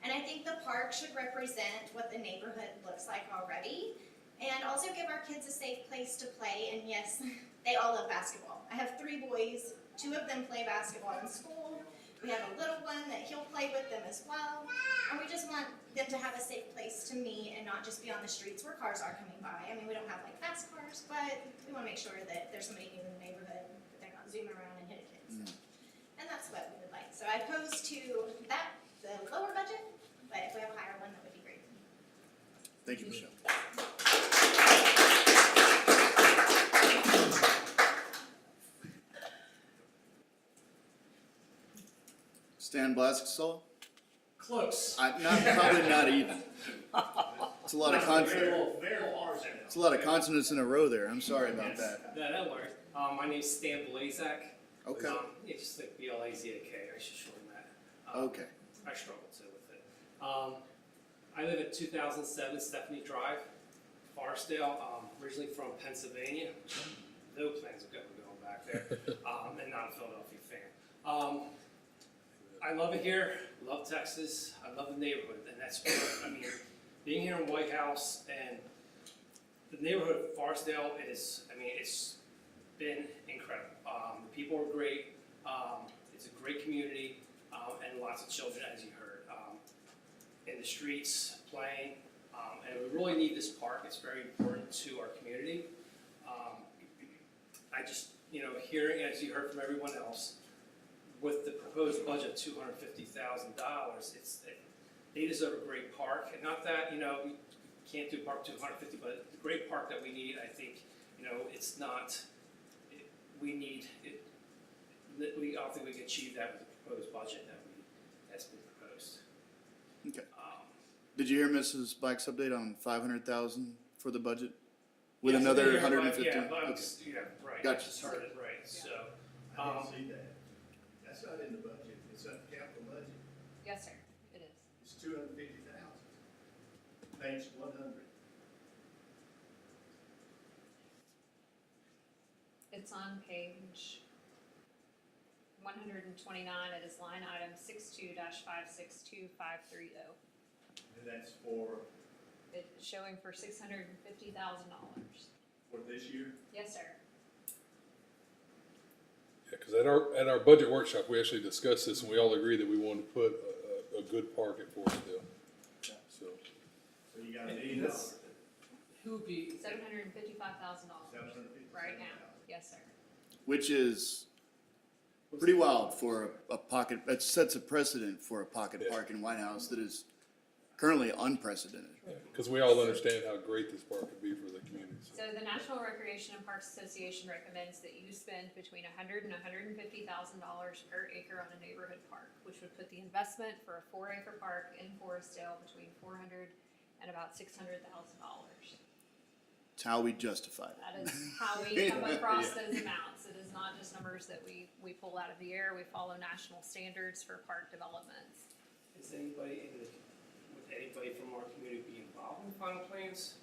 And I think the park should represent what the neighborhood looks like already, and also give our kids a safe place to play. And yes, they all love basketball. I have 3 boys, 2 of them play basketball in school. We have a little one that he'll play with them as well. And we just want them to have a safe place to meet and not just be on the streets where cars are coming by. I mean, we don't have like fast cars, but we want to make sure that there's somebody new in the neighborhood, that they're not zooming around and hitting kids. And that's what we would like. So I oppose to that, the lower budget, but if we have a higher one, that would be great. Thank you, Michelle. Stan Blasksaw? Close. Probably not even. It's a lot of It's a lot of consonants in a row there. I'm sorry about that. No, that works. My name's Stan Blazak. Okay. Yeah, just like B-L-A-Z-A-K. I should shorten that. Okay. I struggled too with it. I live at 2007 Stephanie Drive, Forestdale. Originally from Pennsylvania. No plans of going back there. And not a Philadelphia fan. I love it here. Love Texas. I love the neighborhood, and that's what I mean. Being here in White House and the neighborhood of Forestdale is, I mean, it's been incredible. The people are great. It's a great community, and lots of children, as you heard, in the streets playing. And we really need this park. It's very important to our community. I just, hearing, as you heard from everyone else, with the proposed budget of $250,000, they deserve a great park. And not that, we can't do park 250, but the great park that we need, I think, it's not, we need, I don't think we can achieve that with the proposed budget that's been proposed. Okay. Did you hear Mrs. Black's update on 500,000 for the budget? With Yes, another yeah, 150? Yeah, but Okay. yeah, right. Gotcha. I just heard it right. So, I didn't see that. That's not in the budget, it's not the capital budget, Yes, sir, it is. it's 250,000. Page 100. It's on page 129, it is line item 62-562530. And that's for It's showing for $650,000. this year? Yes, sir. Yeah, because at our budget workshop, we actually discussed this and we all agreed that we wanted to put a good park at Forestdale. So, So you got $1 million. Who would be, $755,000 right now. Yes, sir. Which is pretty wild for a pocket, that sets a precedent for a pocket park in White House that is currently unprecedented. because we all understand how great this park could be for the community. So the National Recreation and Parks Association recommends that you spend between $100,000 and $150,000 per acre on a neighborhood park, which would put the investment for a 4-acre park in Forestdale between $400,000 and about $600,000. It's how we justify it. That is how we come across those amounts. It is not just numbers that we pull out of the air. We follow national standards for park developments. is anybody would anybody from our community be involved in final plans?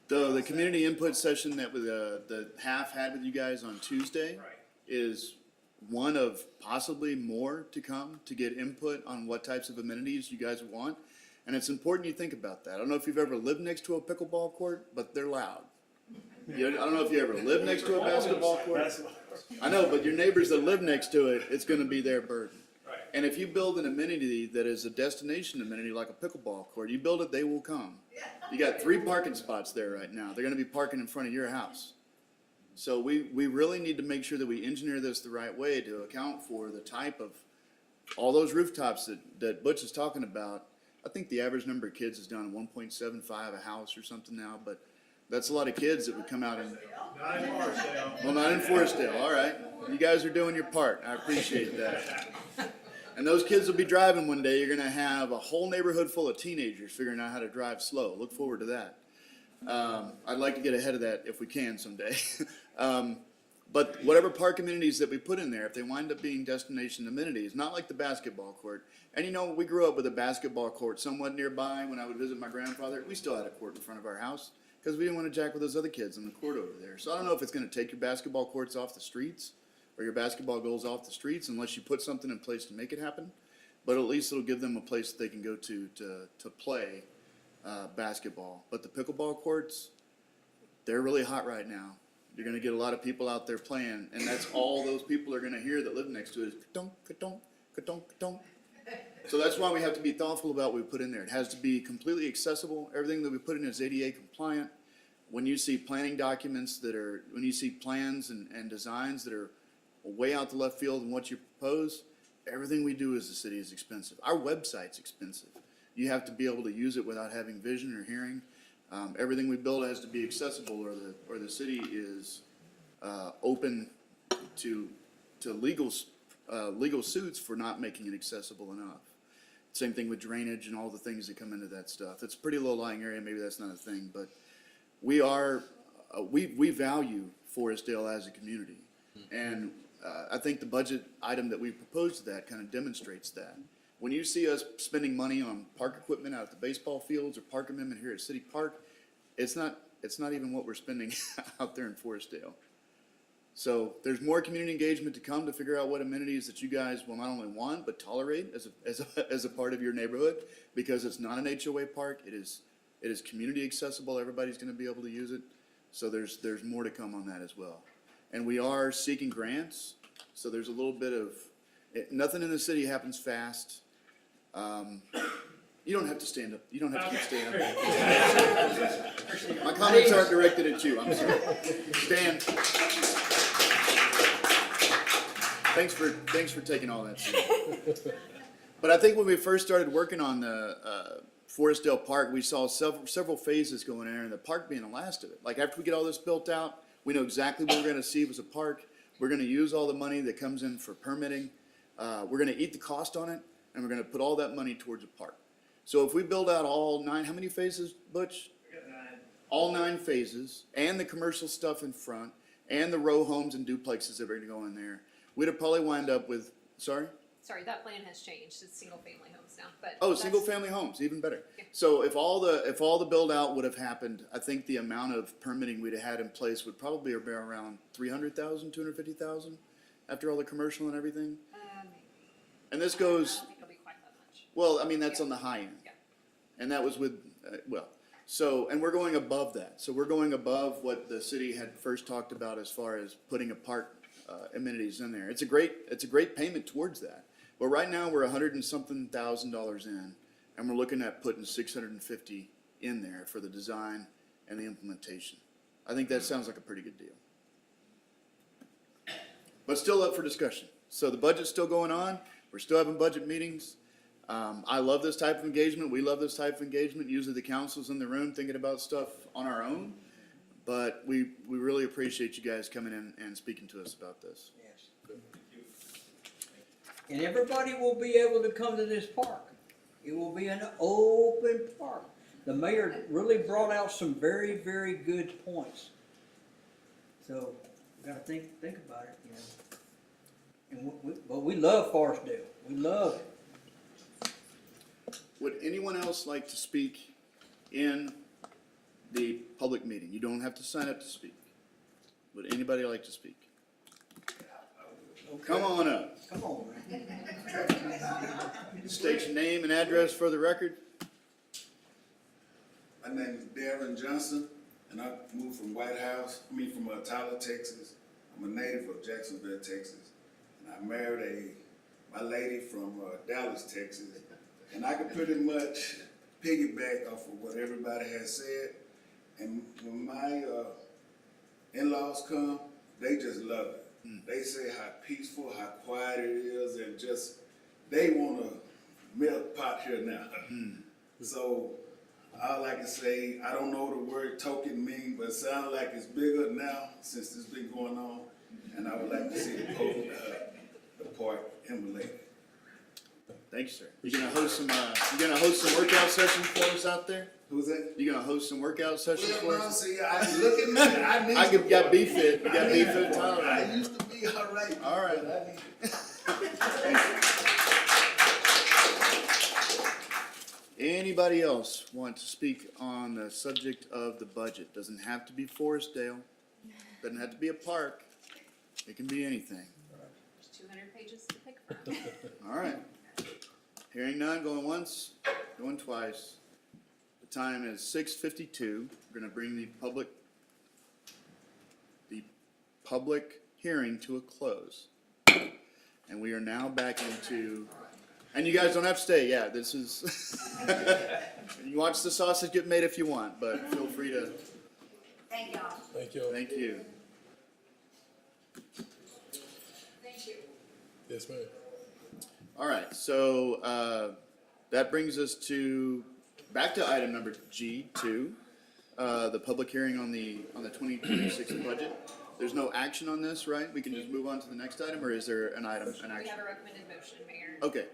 The community input session that the half had with you guys on Tuesday Right. is one of possibly more to come to get input on what types of amenities you guys want. And it's important you think about that. I don't know if you've ever lived next to a pickleball court, but they're loud. I don't know if you ever lived next to a basketball court. I know, but your neighbors that live next to it, it's gonna be their burden. Right. And if you build an amenity that is a destination amenity like a pickleball court, you build it, they will come. You got 3 parking spots there right now. They're gonna be parking in front of your house. So we really need to make sure that we engineer this the right way to account for the type of, all those rooftops that Butch is talking about. I think the average number of kids is down to 1.75 a house or something now, but that's a lot of kids that would come out and, Not in Forestdale. well, not in Forestdale, all right. You guys are doing your part, I appreciate that. And those kids will be driving one day, you're gonna have a whole neighborhood full of teenagers figuring out how to drive slow. Look forward to that. I'd like to get ahead of that if we can someday. But whatever park amenities that we put in there, if they wind up being destination amenities, not like the basketball court. And you know, we grew up with a basketball court somewhat nearby when I would visit my grandfather. We still had a court in front of our house because we didn't want to jack with those other kids on the court over there. So I don't know if it's going to take your basketball courts off the streets or your basketball goals off the streets unless you put something in place to make it happen. But at least it'll give them a place that they can go to play basketball. But the pickleball courts, they're really hot right now. You're gonna get a lot of people out there playing, and that's all those people are gonna hear that live next to it is ka-dunk, ka-dunk, ka-dunk, ka-dunk. So that's why we have to be thoughtful about what we put in there. It has to be completely accessible. Everything that we put in is ADA compliant. When you see planning documents when you see plans and designs that are way out the left field in what you propose, everything we do as a city is expensive. Our website's expensive. You have to be able to use it without having vision or hearing. Everything we build has to be accessible, or the city is open to legal suits for not making it accessible enough. Same thing with drainage and all the things that come into that stuff. It's a pretty low-lying area. Maybe that's not a thing, but we value Forestdale as a community, and I think the budget item that we proposed to that kind of demonstrates that. When you see us spending money on park equipment out at the baseball fields or park amendment here at City Park, it's not even what we're spending out there in Forestdale. So there's more community engagement to come to figure out what amenities that you guys will not only want but tolerate as a part of your neighborhood, because it's not an HOA park. It is community accessible. Everybody's going to be able to use it. So there's more to come on that as well. And we are seeking grants. So there's a little bit of nothing in the city happens fast. You don't have to stand up. You don't have to keep standing up. My comments aren't directed at you. I'm sorry. Stan. Thanks for taking all that. But I think when we first started working on the Forestdale Park, we saw several phases going in there, and the park being the last of it. Like after we get all this built out, we know exactly what we're going to see as a park. We're going to use all the money that comes in for permitting. We're going to eat the cost on it, and we're going to put all that money towards a park. So if we build out all 9, how many phases, Butch? We got 9. All 9 phases, and the commercial stuff in front, and the row homes and duplexes that are going to go in there. we'd have probably wind up with, sorry? Sorry, that plan has changed. It's single-family homes now, but. Oh, that's- single-family homes, even better. Yeah. So if all the build-out would have happened, I think the amount of permitting we'd have had in place would probably be around 300,000, 250,000, after all the commercial and everything. And this I goes, don't think it'll be quite that much. well, I mean, that's Yeah. on the high end. Yeah. And that was with, so, and we're going above that. So we're going above what the city had first talked about as far as putting a park amenities in there. It's a great payment towards that. But right now, we're $100 and something thousand in, and we're looking at putting 650 in there for the design and the implementation. I think that sounds like a pretty good deal. But still up for discussion. So the budget's still going on. We're still having budget meetings. I love this type of engagement. We love this type of engagement. Usually the council's in the room thinking about stuff on our own. But we really appreciate you guys coming in and speaking to us about this. Yes. And everybody will be able to come to this park. It will be an open park. The mayor really brought out some very, very good points. So, we gotta think about it, you know. And but we love Forestdale. We love it. Would anyone else like to speak in the public meeting? You don't have to sign up to speak. Would anybody like to speak? Come on up. Come on, man. State your name and address for the record. My name is Darren Johnson, and I moved from Tyler, Texas. I'm a native of Jacksonville, Texas. And I married my lady from Dallas, Texas. And I can pretty much piggyback off of what everybody has said. And when my in-laws come, they just love it. They say how peaceful, how quiet it is, and just, they want a milk pot here now. So, all I can say, I don't know what the word token means, but it sounds like it's bigger now since it's been going on. And I would like to see the park emulated. Thank you, sir. You gonna host some workout sessions for us out there? Who's that? You gonna host some workout sessions for Well, no, us? see, I look at me. I got B fit. You got B fit, Tyler. I used to be all right. All right. but I need- Anybody else want to speak on the subject of the budget? Doesn't have to be Forestdale. Doesn't have to be a park. It can be anything. There's 200 pages to pick from. All right. Hearing none, going once, going twice. The time is 6:52. We're gonna bring the public hearing to a close. And we are now back into, and you guys don't have to stay, yeah, this is, you watch the sausage get made if you want, but feel free to, Thank y'all. Thank you. thank you. Thank you. Yes, ma'am. All right, so that brings us back to item number G2, the public hearing on the 2026 budget. There's no action on this, right? We can just move on to the next item, or is there an We action? have a recommended motion, Mayor. Okay,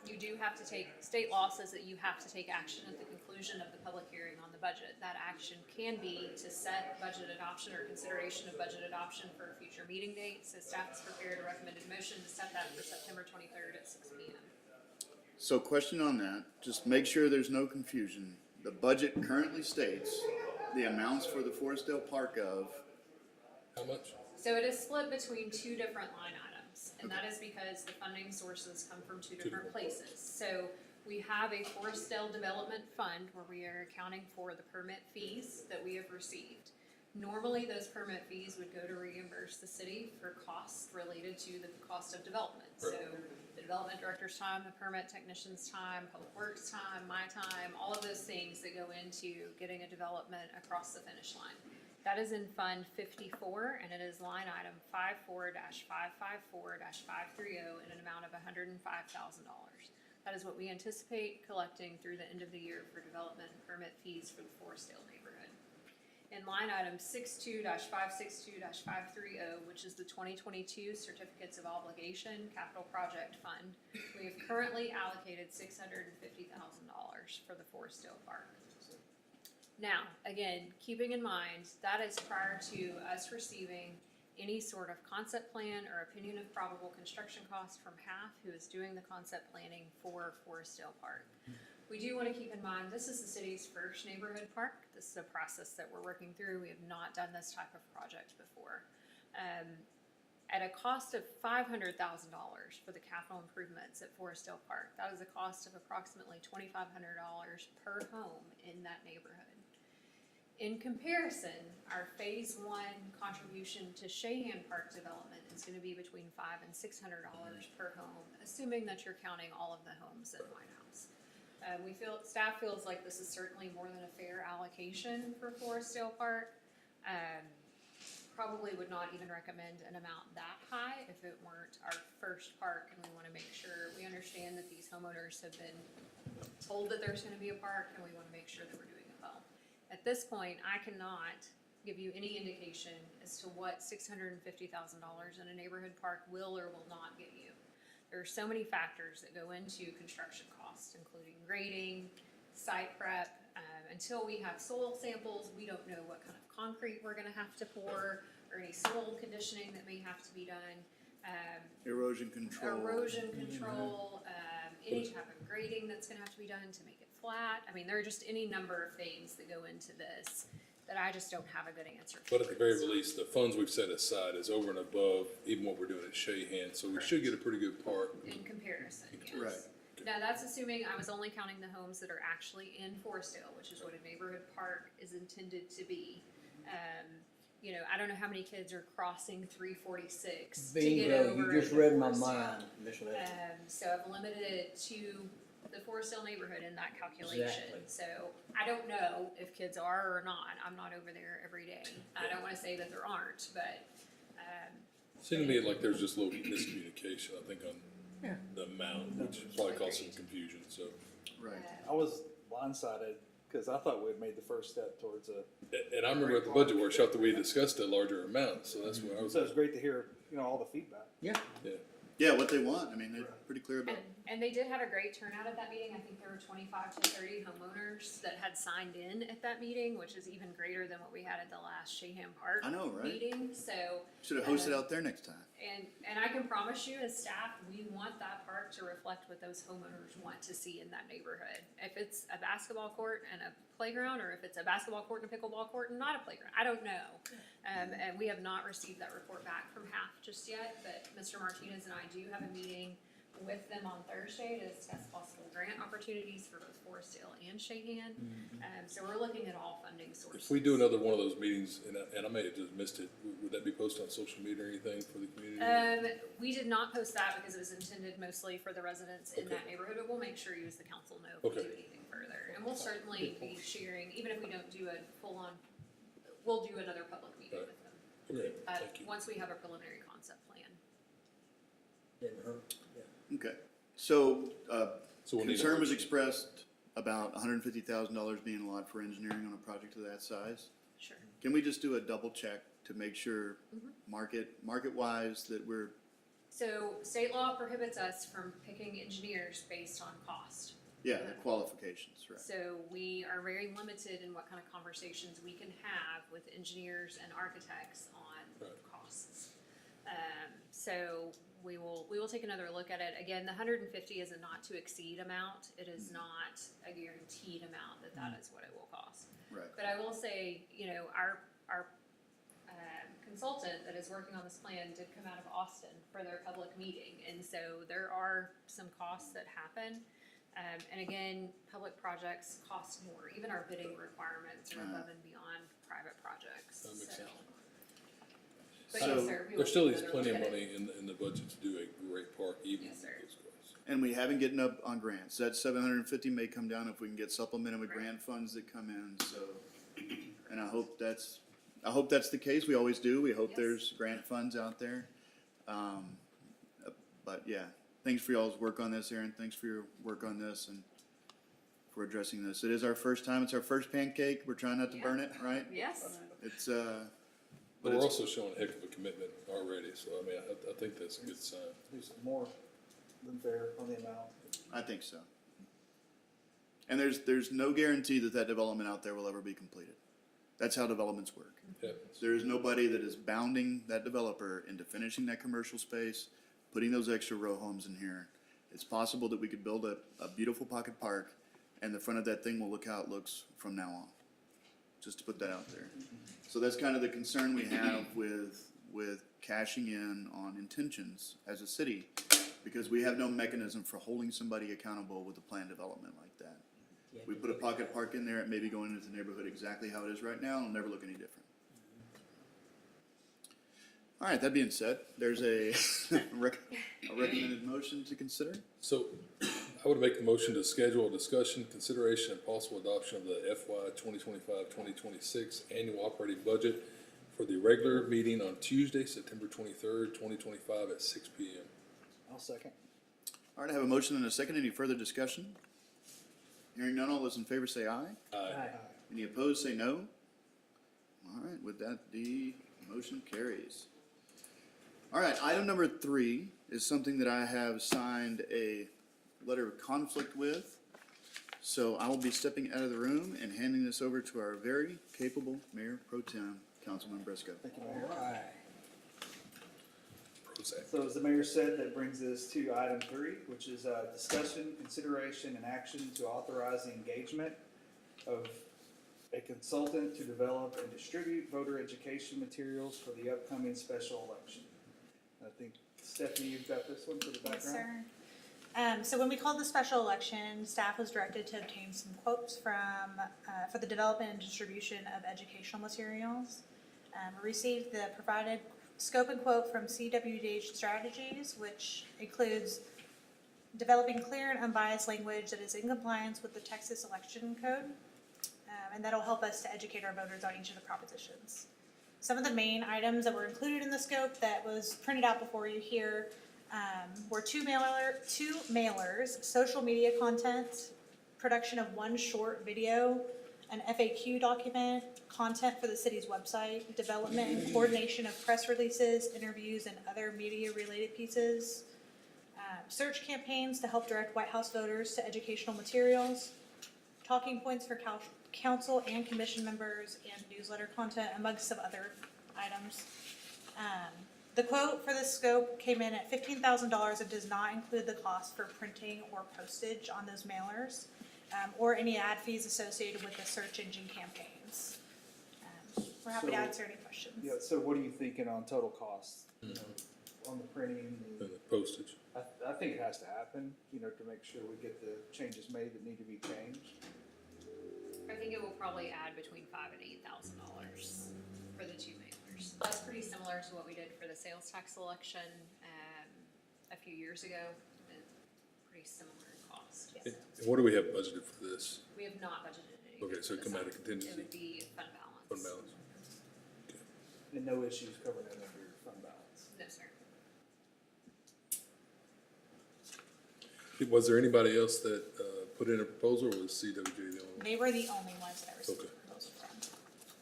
You do have to state law says that you have to take action at the conclusion of the public hearing on the budget. That action can be to set budget adoption or consideration of budget adoption for a future meeting date. So staff has prepared a recommended motion to set that for September 23rd at 6 p.m. so question on that, just make sure there's no confusion. The budget currently states the amounts for the Forestdale Park of, How much? So it is split between two different line items, and that is because the funding sources come from two different places. So we have a Forestdale Development Fund where we are accounting for the permit fees that we have received. Normally, those permit fees would go to reimburse the city for costs related to the cost of development. So the development director's time, the permit technician's time, public works time, my time, all of those things that go into getting a development across the finish line. That is in Fund 54, and it is line item 54-554-530 in an amount of $105,000. That is what we anticipate collecting through the end of the year for development and permit fees for the Forestdale neighborhood. In line item 62-562-530, which is the 2022 Certificates of Obligation Capital Project Fund, we have currently allocated $650,000 for the Forestdale Park. Now, again, keeping in mind, that is prior to us receiving any sort of concept plan or opinion of probable construction cost from HAF, who is doing the concept planning for Forestdale Park. We do want to keep in mind, this is the city's first neighborhood park. This is a process that we're working through. We have not done this type of project before. At a cost of $500,000 for the capital improvements at Forestdale Park, that is a cost of approximately $2,500 per home in that neighborhood. In comparison, our phase one contribution to Shahan Park development is gonna be between $500 and $600 per home, assuming that you're counting all of the homes at White House. Staff feels like this is certainly more than a fair allocation for Forestdale Park. Probably would not even recommend an amount that high if it weren't our first park, and we wanna make sure, we understand that these homeowners have been told that there's gonna be a park, and we wanna make sure that we're doing it well. At this point, I cannot give you any indication as to what $650,000 in a neighborhood park will or will not get you. There are so many factors that go into construction costs, including grading, site prep. Until we have soil samples, we don't know what kind of concrete we're gonna have to pour, or any soil conditioning that may have to be done. Erosion control. Any type of grading that's gonna have to be done to make it flat. I mean, there are just any number of things that go into this that I just don't have a good answer for. But at the very least, the funds we've set aside is over and above even what we're doing at Shahan, so we should get a pretty good park. In comparison, yes. Right. Now, that's assuming I was only counting the homes that are actually in Forestdale, which is what a neighborhood park is intended to be. You know, I don't know how many kids are crossing 346 to get Bingo, over. you just into read my Forestdale. mind, Miss Leslie. So I've limited it to the Forestdale neighborhood in that calculation. Exactly. So I don't know if kids are or not. I'm not over there every day. I don't wanna say that there aren't, but, Seemed to me like there's just a little miscommunication, I think, on the amount, which probably caused some confusion, so. Right. I was blindsided because I thought we had made the first step towards a. And I remember at the budget workshop that we discussed a larger amount, so that's where I was. So it's great to hear, all the feedback. Yeah, Yeah, what they want, I mean, they're pretty clear about it. and they did have a great turnout at that meeting. I think there were 25 to 30 homeowners that had signed in at that meeting, which is even greater than what we had at the last Shahan Park I know, right? meeting. So, Should have hosted out there next time. and I can promise you as staff, we want that park to reflect what those homeowners want to see in that neighborhood. If it's a basketball court and a playground, or if it's a basketball court and a pickleball court and not a playground, I don't know. And we have not received that report back from HAF just yet, but Mr. Martinez and I do have a meeting with them on Thursday to discuss possible grant opportunities for both Forestdale and Shahan. So we're looking at all funding sources. If we do another one of those meetings, and I may have just missed it, would that be posted on social media or anything for the community? We did not post that because it was intended mostly for the residents in Okay. that neighborhood, but we'll make sure you as the council know if we Okay. do anything further. And we'll certainly be sharing, even if we don't do a full-on, we'll do another public meeting Right. with them. Okay, thank you. Once we have a preliminary concept plan. didn't hurt, yeah. Okay, so, So we'll need a concern was motion. expressed about $150,000 being a lot for engineering on a project of that size. Sure. Can we just do a double check to make sure, Mm-hmm. market-wise, that we're, So state law prohibits us from picking engineers based on cost. yeah, the qualifications, right? So we are very limited in what kind of conversations we can have with engineers and architects on Right. costs. So we will take another look at it. Again, the 150 is a not to exceed amount. It is not a guaranteed amount that is what it will cost. Right. But I will say, our consultant that is working on this plan did come out of Austin for their public meeting, and so there are some costs that happen. And again, public projects cost more. Even our bidding requirements are above and beyond private projects. That makes So. sense. But So, yes, sir, we will There still take is another plenty of look at it. money in the budget to do a great park, even Yes, with sir. those costs. And we haven't gotten up on grants. That 750 may come down if we can get supplemented with grant funds that come in, so. And I hope that's the case. We always do. We hope Yes. there's grant funds out there. But yeah, thanks for y'all's work on this, Aaron. Thanks for your work on this and for addressing this. It is our first time. It's our first pancake. We're trying not to burn it, right? Yes, It's, But But we're it's- also showing a heck of a commitment already, so I mean, I think that's a good sign. It's more than fair on the amount. I think so. And there's no guarantee that development out there will ever be completed. That's how developments work. Yeah. There is nobody that is bounding that developer into finishing that commercial space, putting those extra row homes in here. It's possible that we could build a beautiful pocket park, and the front of that thing will look how it looks from now on. Just to put that out there. So that's kind of the concern we have with cashing in on intentions as a city, because we have no mechanism for holding somebody accountable with a planned development like that. We put a pocket park in there, it may be going into the neighborhood exactly how it is right now, and it'll never look any different. All right, that being said, there's a recommended motion to consider. So I would make the motion to schedule a discussion, consideration, and possible adoption of the FY 2025-2026 annual operating budget for the regular meeting on Tuesday, September 23rd, 2025 at 6 p.m. I'll second. All right, I have a motion and a second. Any further discussion? Hearing none, all those in favor say aye. Aye. Any opposed, say no. All right, with that, the motion carries. All right, item number 3 is something that I have signed a letter of conflict with. So I will be stepping out of the room and handing this over to our very capable Mayor Pro Tem, Councilman Briscoe. Thank you, Mayor. Prozac. So as the mayor said, that brings us to item 3, which is discussion, consideration, and action to authorize the engagement of a consultant to develop and distribute voter education materials for the upcoming special election. I think, Stephanie, you've got this one for the Yes, background? sir. So when we called the special election, staff was directed to obtain some quotes for the development and distribution of educational materials. We received the provided scope and quote from CWDH Strategies, which includes developing clear and unbiased language that is in compliance with the Texas Election Code, and that'll help us to educate our voters on each of the propositions. Some of the main items that were included in the scope that was printed out before you here were two mailers, social media content, production of one short video, an FAQ document, content for the city's website, development and coordination of press releases, interviews, and other media-related pieces, search campaigns to help direct White House voters to educational materials, talking points for council and commission members, and newsletter content, amongst some other items. The quote for this scope came in at $15,000. It does not include the cost for printing or postage on those mailers, or any ad fees associated with the search engine campaigns. We're happy to So- answer any questions. Yeah, so what are you thinking on total costs? On the printing? And the postage. I think it has to happen, to make sure we get the changes made that need to be changed. I think it will probably add between $5,000 and $8,000 for the two mailers. That's pretty similar to what we did for the sales tax election a few years ago. Pretty similar in cost. And what do we have budgeted for this? We have not budgeted anything. Okay, so for it come this. out of contingency? It would be fund balance. Fund balance. And no issues covering that under fund balance. No, sir. Was there anybody else that put in a proposal, or was CWJ the only one? They were the only ones that I received Okay. a proposal from.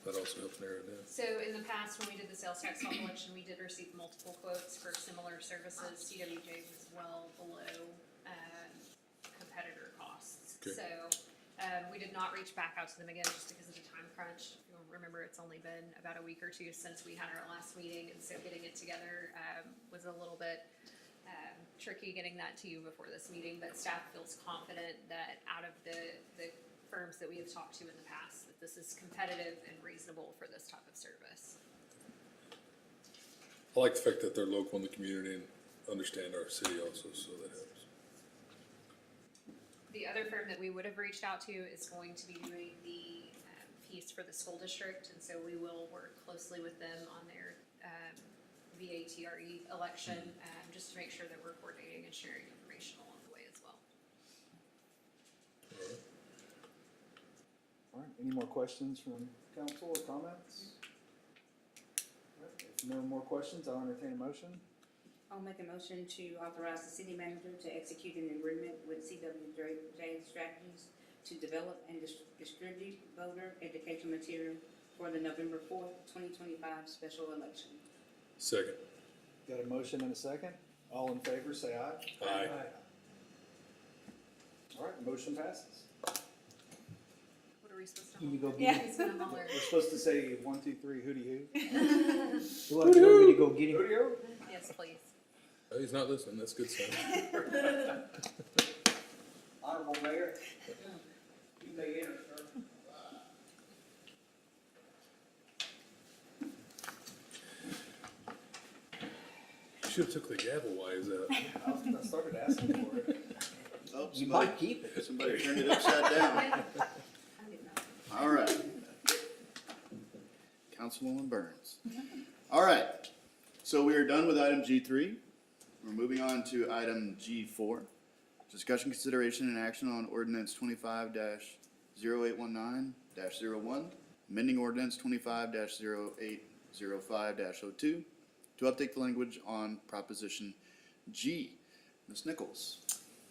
That also helps narrow it down. So in the past, when we did the sales tax election, we did receive multiple quotes for similar services. CWJ was well below competitor costs. Okay. So we did not reach back out to them again just because of the time crunch. If you'll remember, it's only been about a week or two since we had our last meeting, and so getting it together was a little bit tricky getting that to you before this meeting, but staff feels confident that out of the firms that we have talked to in the past, that this is competitive and reasonable for this type of service. I like the fact that they're local in the community and understand our city also, so that helps. The other firm that we would have reached out to is going to be doing the piece for the school district, and so we will work closely with them on their VATRE election, just to make sure that we're coordinating and sharing information along the way as well. All right, any more questions from council or comments? All right, if no more questions, I'll entertain a motion. I'll make a motion to authorize the city manager to execute an agreement with CWJ Strategies to develop and distribute voter education material for the November 4th, 2025 special election. Second. Got a motion and a second? All in favor, say aye. Aye. All right, motion passes. Would a are we supposed to? Can you go holler? get He's gonna holler. We're supposed to say 1, 2, 3, hooty hoo. You want me to go get him? Hooty ho? Yes, please. Oh, he's not listening, that's good stuff. Honorable Mayor, you may enter, sir. You should've took the gavel while he was out. I started asking for it. Oh, You somebody, might keep it. somebody turned it upside down. All right. Councilwoman Burns. All right, so we are done with item G3. We're moving on to item G4. Discussion, consideration, and action on ordinance 25-0819-01, amending ordinance 25-0805-02 to update the language on proposition G. Ms. Nichols.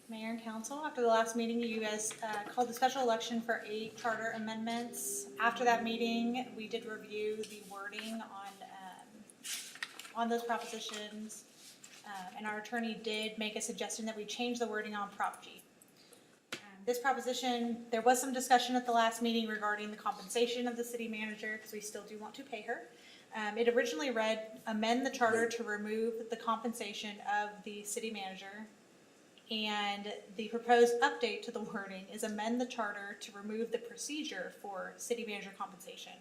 Mayor and council, after the last meeting, you guys called a special election for 8 charter amendments. After that meeting, we did review the wording on those propositions, and our attorney did make a suggestion that we change the wording on Prop G. This proposition, there was some discussion at the last meeting regarding the compensation of the city manager, because we still do want to pay her. It originally read, amend the charter to remove the compensation of the city manager. And the proposed update to the wording is amend the charter to remove the procedure for city manager compensation.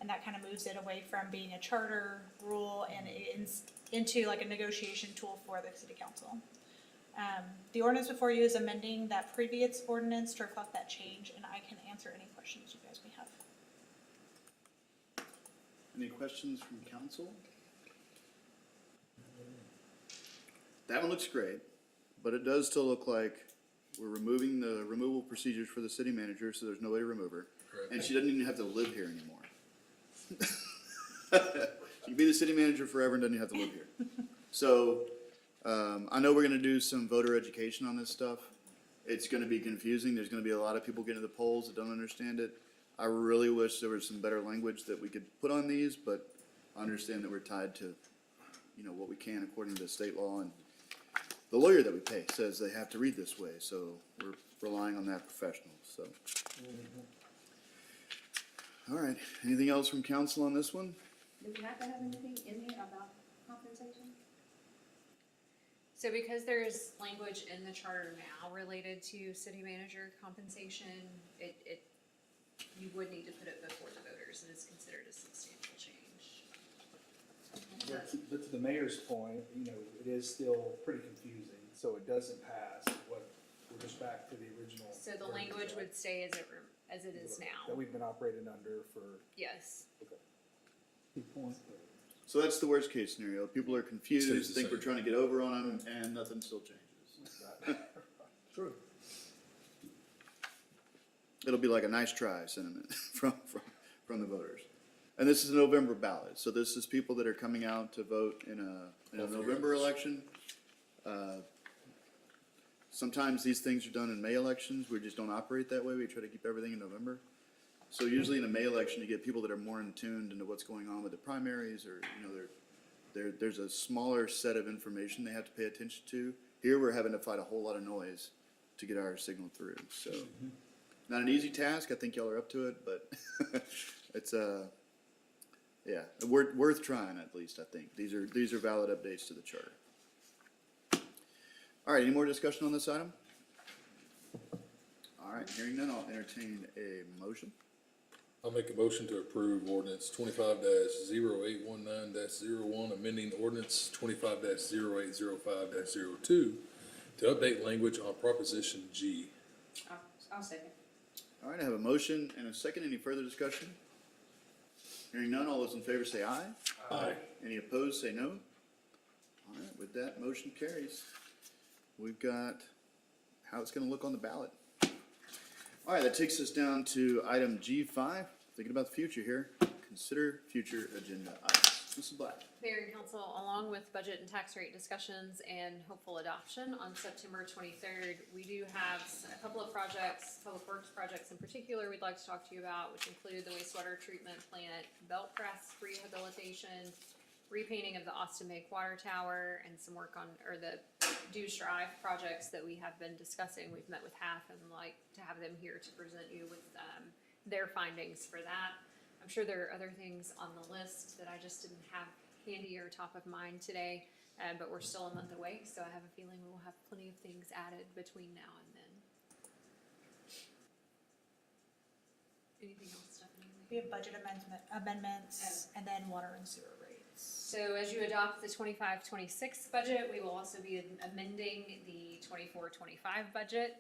And that kind of moves it away from being a charter rule and into like a negotiation tool for the city council. The ordinance before you is amending that previous ordinance to reflect that change, and I can answer any questions you guys may have. Any questions from council? That one looks great, but it does still look like we're removing the removal procedures for the city manager, so there's no way to remove her. Correct. And she doesn't even have to live here anymore. She can be the city manager forever and doesn't have to live here. So, I know we're gonna do some voter education on this stuff. It's gonna be confusing. There's gonna be a lot of people getting to the polls that don't understand it. I really wish there was some better language that we could put on these, but I understand that we're tied to, you know, what we can according to state law, and the lawyer that we pay says they have to read this way, so we're relying on that professional, so. All right, anything else from council on this one? Do we have to have anything in there about compensation? So because there's language in the charter now related to city manager compensation, you would need to put it before the voters, and it's considered a substantial change. But to the mayor's point, you know, it is still pretty confusing, so it doesn't pass. We're just back to the original. So the language would stay as it is That now. we've been operating under for. Yes. Good point. So that's the worst case scenario. People are Stays confused, the think we're same. trying to get over on them, and nothing still changes. True. It'll be like a nice try sentiment from the voters. And this is a November ballot, so this is people that are coming out to vote in a November election. Sometimes these things are done in May elections. We just don't operate that way. We try to keep everything in November. So usually in a May election, you get people that are more in tuned into what's going on with the primaries, or, you know, there's a smaller set of information they have to pay attention to. Here, we're having to fight a whole lot of noise to get our signal through, so. Not an easy task. I think y'all are up to it, but it's yeah, worth trying at least. I think these are valid updates to the charter. All right, any more discussion on this item? All right, hearing none, I'll entertain a motion. I'll make a motion to approve ordinance 25-0819-01, amending ordinance 25-0805-02 to update language on proposition G. I'll second. All right, I have a motion and a second. Any further discussion? Hearing none, all those in favor say aye. Aye. Any opposed, say no. All right, with that, motion carries. We've got how it's gonna look on the ballot. All right, that takes us down to item G5, thinking about the future here. Consider future agenda items. Mrs. Black. Mayor and council, along with budget and tax rate discussions and hopeful adoption on September 23rd, we do have a couple of projects, public works projects in particular we'd like to talk to you about, which include the wastewater treatment plant belt press rehabilitation, repainting of the Austin Make Water Tower, and some work on, or the Dews Drive projects that we have been discussing. We've met with half and like to have them here to present you with their findings for that. I'm sure there are other things on the list that I just didn't have handy or top of mind today, but we're still a month away, so I have a feeling we'll have plenty of things added between now and then. Anything else, Stephanie? We have budget amendments, and then water and sewer rates. So as you adopt the 25-26 budget, we will also be amending the 24-25 budget,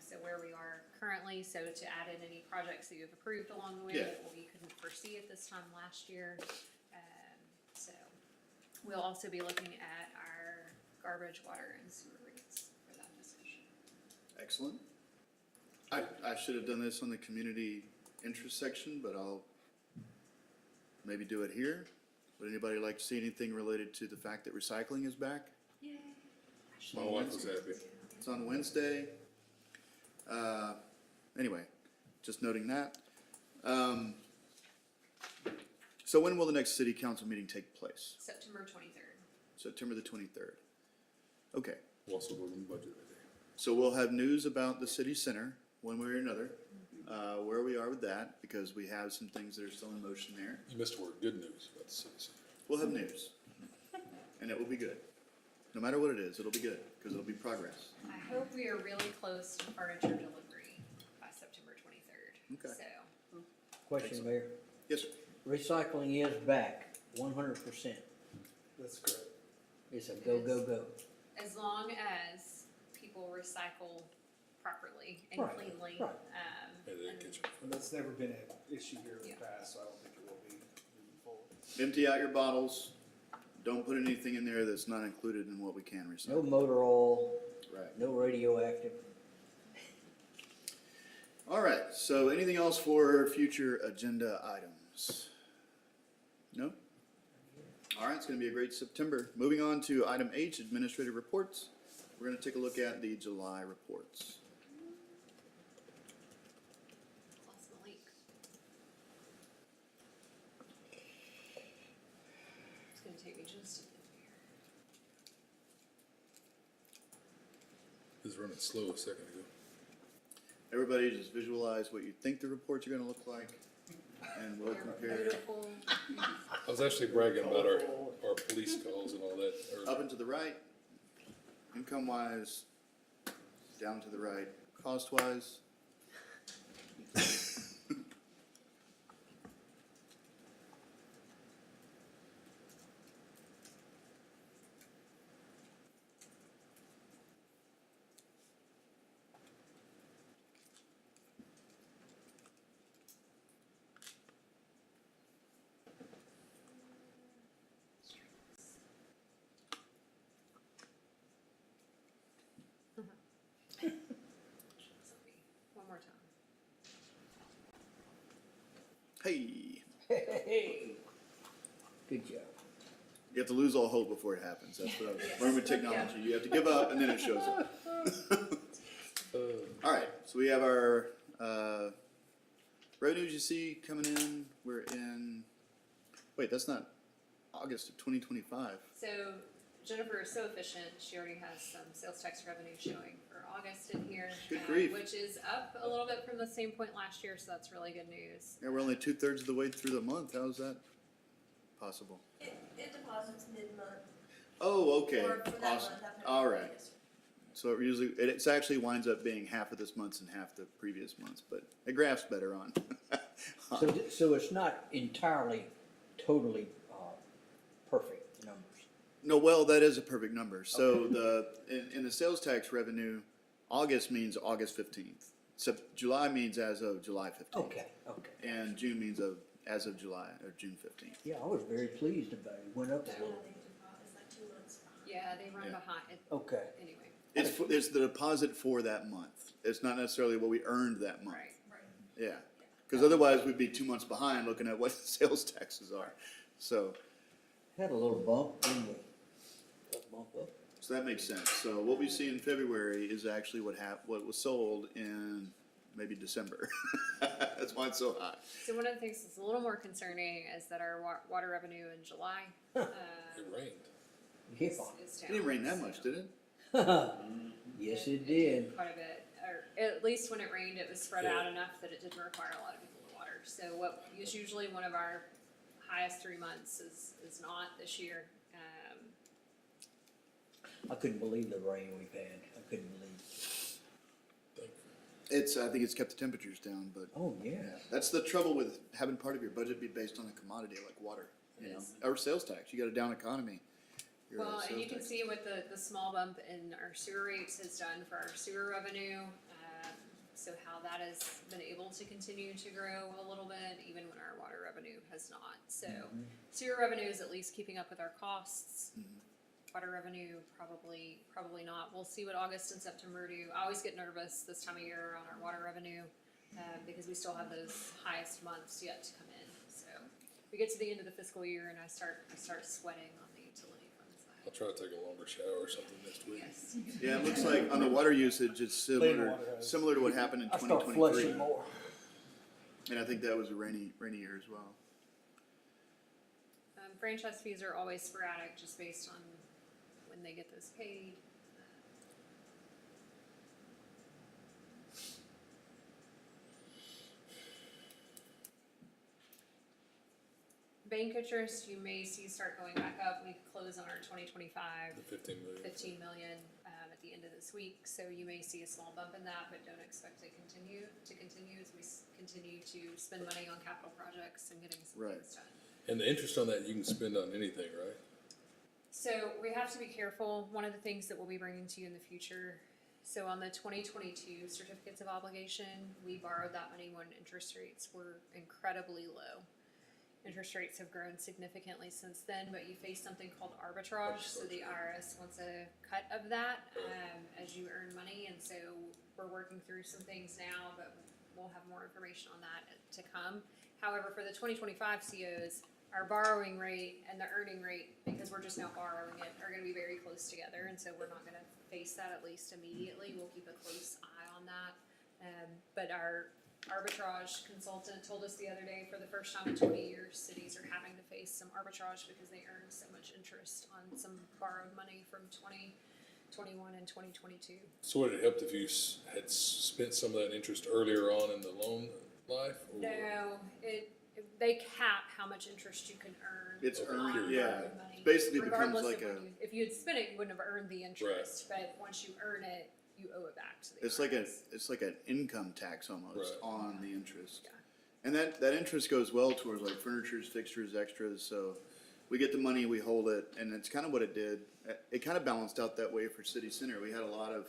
so where we are currently, so to add in any projects that you have approved along the way Yeah. that we couldn't foresee at this time last year. So we'll also be looking at our garbage, water, and sewer rates for that discussion. Excellent. I should have done this on the community interest section, but I'll maybe do it here. Would anybody like to see anything related to the fact that recycling is back? Yay. My wife was happy. It's on Wednesday. Anyway, just noting that. So when will the next city council meeting take place? September 23rd. September the 23rd. Okay, We'll also vote on the budget that day. so we'll have news about the city center, one way or another, where we are with that, because we have some things that are still in motion there. You missed a word, good news about the citizens. We'll have news, and it will be good. No matter what it is, it'll be good, because it'll be progress. I hope we are really close to furniture delivery by September 23rd. Okay. So Question, Mayor. Yes, sir. Recycling is back 100%. That's correct. It's a go, go, go. as long as people recycle properly and Right, cleanly. right. And then kitchen. And that's never been an issue here in Yeah. the past, so I don't think it will be moving forward. Empty out your bottles. Don't put anything in there that's not included in what we can No recycle. motor oil, Right. no radioactive. All right, so anything else for future agenda items? No? All right, it's gonna be a great September. Moving on to item H, administrative reports. We're gonna take a look at the July reports. Lost the link. It's gonna take me just a minute here. It was running slow a second ago. Everybody just visualize what you think the reports are gonna look like, and we'll compare Beautiful. I was actually bragging about our police calls and all that. up and to the right, income-wise, down to the right, cost-wise. One more time. Hey, Hey, good job. you have to lose all hope before it happens. That's what I've learned with technology. You have to give up and then it shows up. All right, so we have our revenues you see coming in. We're in, wait, that's not August of 2025. So Jennifer is so efficient, she already has some sales tax revenue showing for August in here. Good grief. Which is up a little bit from the same point last year, so that's really good news. Yeah, we're only 2/3 of the way through the month. How is that possible? It deposits mid-month. Oh, okay. Or for that Awesome. month, I've All right. So it usually, it actually winds up being half of this month's and half the previous month's, but it graphs better on. So it's not entirely, totally perfect numbers. No, well, that is a perfect number. So in the sales tax revenue, August means August 15th. So July means as of July 15th. Okay, okay. And June means as of July, or June 15th. Yeah, I was very pleased about it. Went up a little. It's like 2 months behind. Yeah, they run Yeah. behind, Okay. anyway, It's the deposit for that month. It's not necessarily what we earned that month. right. Yeah, because otherwise we'd be 2 months behind looking at what sales taxes are. So Had a little bump, didn't we? Little bump up. that makes sense. So what we see in February is actually what was sold in maybe December. That's why it's so high. So one of the things that's a little more concerning is that our water revenue in July, It rained. Yeah. is It down. didn't rain that much, did it? Yes, it did. Quite a bit, or at least when it rained, it was spread out enough that it didn't require a lot of people So what is usually one of our highest 3 months is not this year. I couldn't believe the rain we've had. I couldn't believe. I think it's kept the temperatures down, but Oh, yeah. that's the trouble with having part of your budget be based on a commodity like water, you know, or sales tax. You got a down economy. Your, Well, and sales you can tax. see what the small bump in our sewer rates has done for our sewer revenue. So how that has been able to continue to grow a little bit, even when our water revenue has not. So sewer revenue is at least keeping up with our costs. Water revenue, probably not. We'll see what August and September do. I always get nervous this time of year on our water revenue, because we still have those highest months yet to come in. So we get to the end of the fiscal year and I start sweating on the utility fund I'll side. try to take a longer shower or something next week. Yes. Yeah, it looks like on the water usage, it's similar, water hose. similar to what happened in I twenty start twenty-three. flushing more. And I think that was a rainy year as well. Franchise fees are always sporadic, just based on when they get those paid. Bank interest, you may see start going back up. We close on our 2025 The 15 million. 15 million at the end of this week, so you may see a small bump in that, but don't expect it to continue as we continue to spend money on capital projects and getting some Right. things done. And the interest on that, you can spend on anything, right? So we have to be careful. One of the things that we'll be bringing to you in the future, so on the 2022 certificates of obligation, we borrowed that money when interest rates were incredibly low. Interest rates have grown significantly since then, but you face something called arbitrage. So the IRS wants a cut of that as you earn money, and so we're working through some things now, but we'll have more information on that to come. However, for the 2025 COs, our borrowing rate and the earning rate, because we're just now borrowing it, are gonna be very close together, and so we're not gonna face that at least immediately. We'll keep a close eye on that. But our arbitrage consultant told us the other day, for the first time in 20 years, cities are having to face some arbitrage because they earn so much interest on some borrowed money from 2021 and 2022. So would it help if you had spent some of that interest earlier on in the loan life? Or? No, they cap how much interest you can earn. It's Okay. earned, on yeah. borrowed money. Basically becomes Regardless like of when if you had spent it, you wouldn't have earned the interest, but once you earn it, you owe it back to the it's like IRS. an income tax almost Right. on the interest. Yeah. And that interest goes well towards like furnitures, fixtures, extras, so we get the money, we hold it, and it's kind of what it did. It kind of balanced out that way for City Center. We had a lot of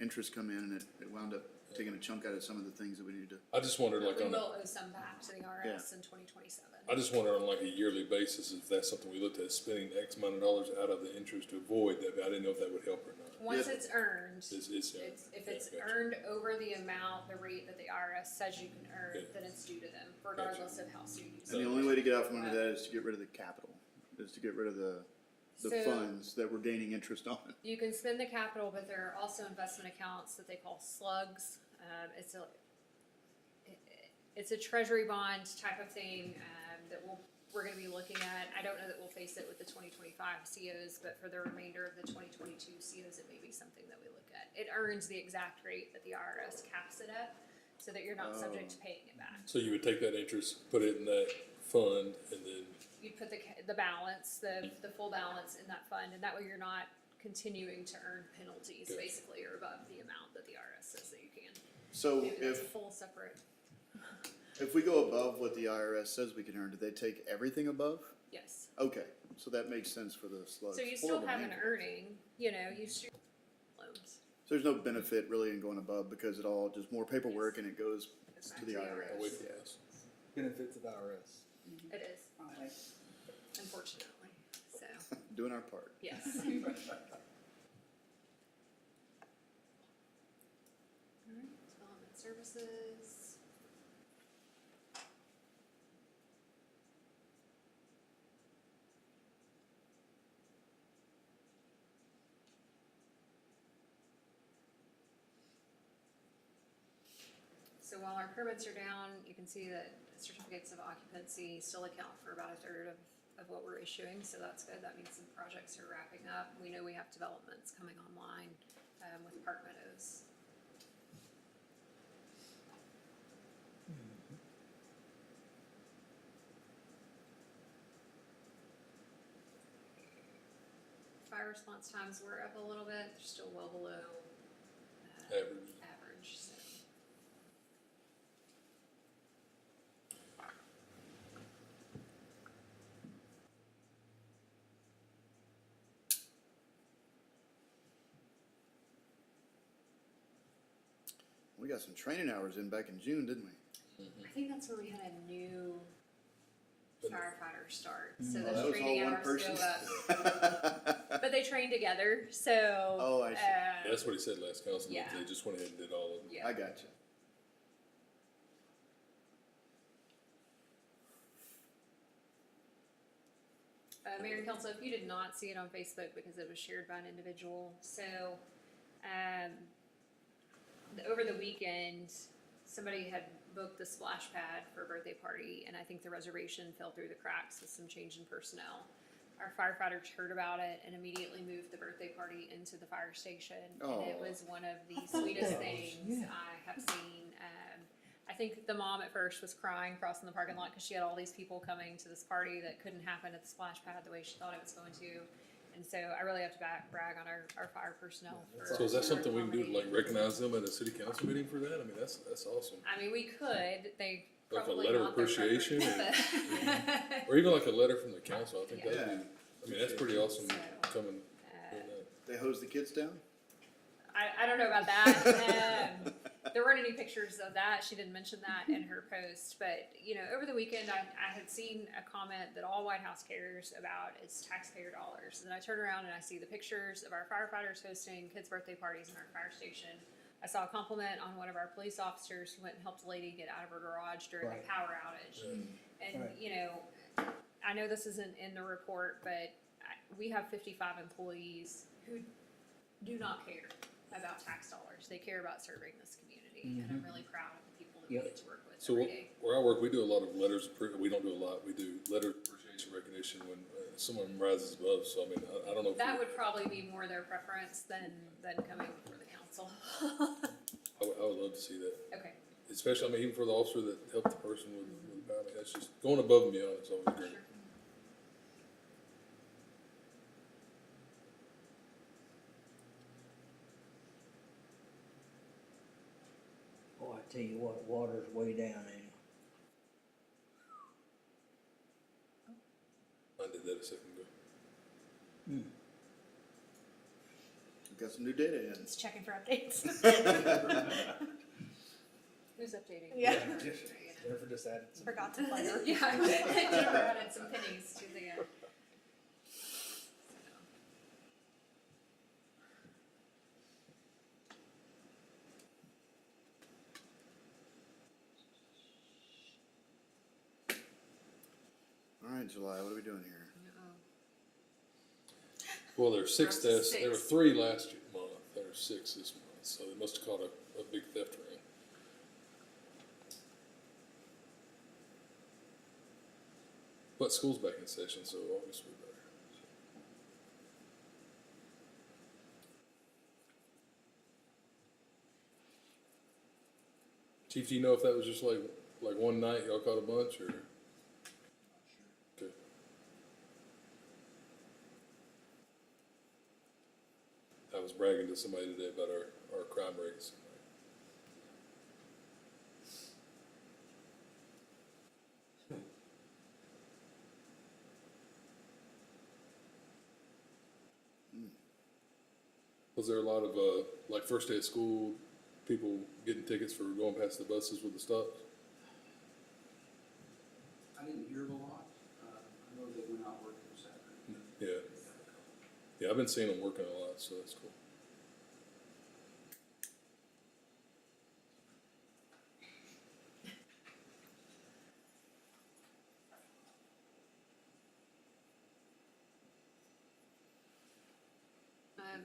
interest come in, and it wound up taking a chunk out of some of the things that we needed to. I just wondered, like We on will owe some back to the IRS in 2027. I just wonder on like a yearly basis if that's something we looked at, spending X amount of dollars out of the interest to avoid that. But I didn't know if that would help or not. Once Yeah. it's earned, If it's earned over the amount, the rate that the IRS says you can earn, Yeah. then it's due to them, regardless of how soon you And spend the it. only way to get out from under that is to get rid of the capital, is to get rid of the So- funds that we're gaining interest on. You can spend the capital, but there are also investment accounts that they call slugs. It's a treasury bond type of thing that we're going to be looking at. I don't know that we'll face it with the 2025 COs, but for the remainder of the 2022 COs, it may be something that we look at. It earns the exact rate that the IRS caps it at, so that you're not subject to paying it back. So you would take that interest, put it in that fund, and then You'd put the balance, the full balance in that fund, and that way you're not continuing to earn penalties, Gotcha. basically, or above the amount that the IRS says that you can. So Maybe that's a if full separate, we go above what the IRS says we can earn, do they take everything above? yes. Okay, so that makes sense for the slugs. So you still Horrible have an name. earning, you still loans. So there's no benefit really in going above because it all just more paperwork and it goes It's to the back IRS. away from us. Benefits of the IRS. It is, unfortunately, so, Doing our part. yes. Alright, development services. So while our permits are down, you can see that certificates of occupancy still account for about a third of what we're issuing, so that's good. That means some projects are wrapping up. We know we have developments coming online with Park Meadows. fire response times were up a little bit, they're still well below average, so. We got some training hours in back in June, didn't we? I think that's where we had a new firefighter start, so Oh, the that was all training one hours go person? up. But they train together, so. Oh, I see. Yeah, that's what he said last council, Yeah. they just went ahead and did all of them. Yeah. I got you. Mayor and Council, if you did not see it on Facebook because it was shared by an individual, so, over the weekend, somebody had booked the splash pad for a birthday party, and I think the reservation fell through the cracks with some change in personnel. Our firefighters heard about it and immediately moved the birthday party into the fire station, and it Oh. was one of the thought sweetest that was- things yeah. I have seen. I think the mom at first was crying crossing the parking lot because she had all these people coming to this party that couldn't happen at the splash pad the way she thought it was going to. And so I really have to brag on our fire personnel. So is that something we can do to like accommodating. recognize them at a city council meeting for that? I mean, that's awesome. I mean, we could, they Like a probably letter of not their appreciation preference, but- Or even like a letter from the council, I think Yeah. that'd be, I mean, that's pretty awesome So, coming, doing They hose the kids down? I don't know about that. There weren't any pictures of that. She didn't mention that in her post. But, you know, over the weekend, I had seen a comment that all White House cares about is taxpayer dollars. And I turn around and I see the pictures of our firefighters hosting kids' birthday parties in our fire station. I saw a compliment on one of our police officers who went and helped a lady get out of her garage during Right. a power outage. And, Right. you know, I know this isn't in the report, but we have 55 employees who do not care about tax dollars. They care about serving this community, and I'm really proud of the people that we Yep. get to work with So every day. where I work, we do a lot of letters, we don't do a lot, we do letter of appreciation recognition when someone rises above, so I mean, I don't know. if That we- would probably be more their preference than coming before the council. I would love to see that, Okay. especially, I mean, even for the officer that helped the person with the power, I mean, that's just, going above and beyond is always great. Sure. Oh, I tell you what, water's way down in. I did that a second ago. We got some new data in. Just checking for updates. Who's updating? Yeah. Jennifer just added some. Forgot to plug her. Yeah, Jennifer added some pennies to the, All right, July, what are we doing here? Well, there were six There were thefts, there were six. 3 last month, there were 6 this month, so they must have caught a big theft ring. But school's back in session, so August will be better. Chief, do you know if that was just like one night y'all caught a bunch, or? Okay. I was bragging to somebody today about our crime rates. Was there a lot of, like first day of school, people getting tickets for going past the buses with the stops? I didn't hear of a lot. I know they went out working Saturday. Yeah. Yeah, I've been seeing them working a lot, so that's cool.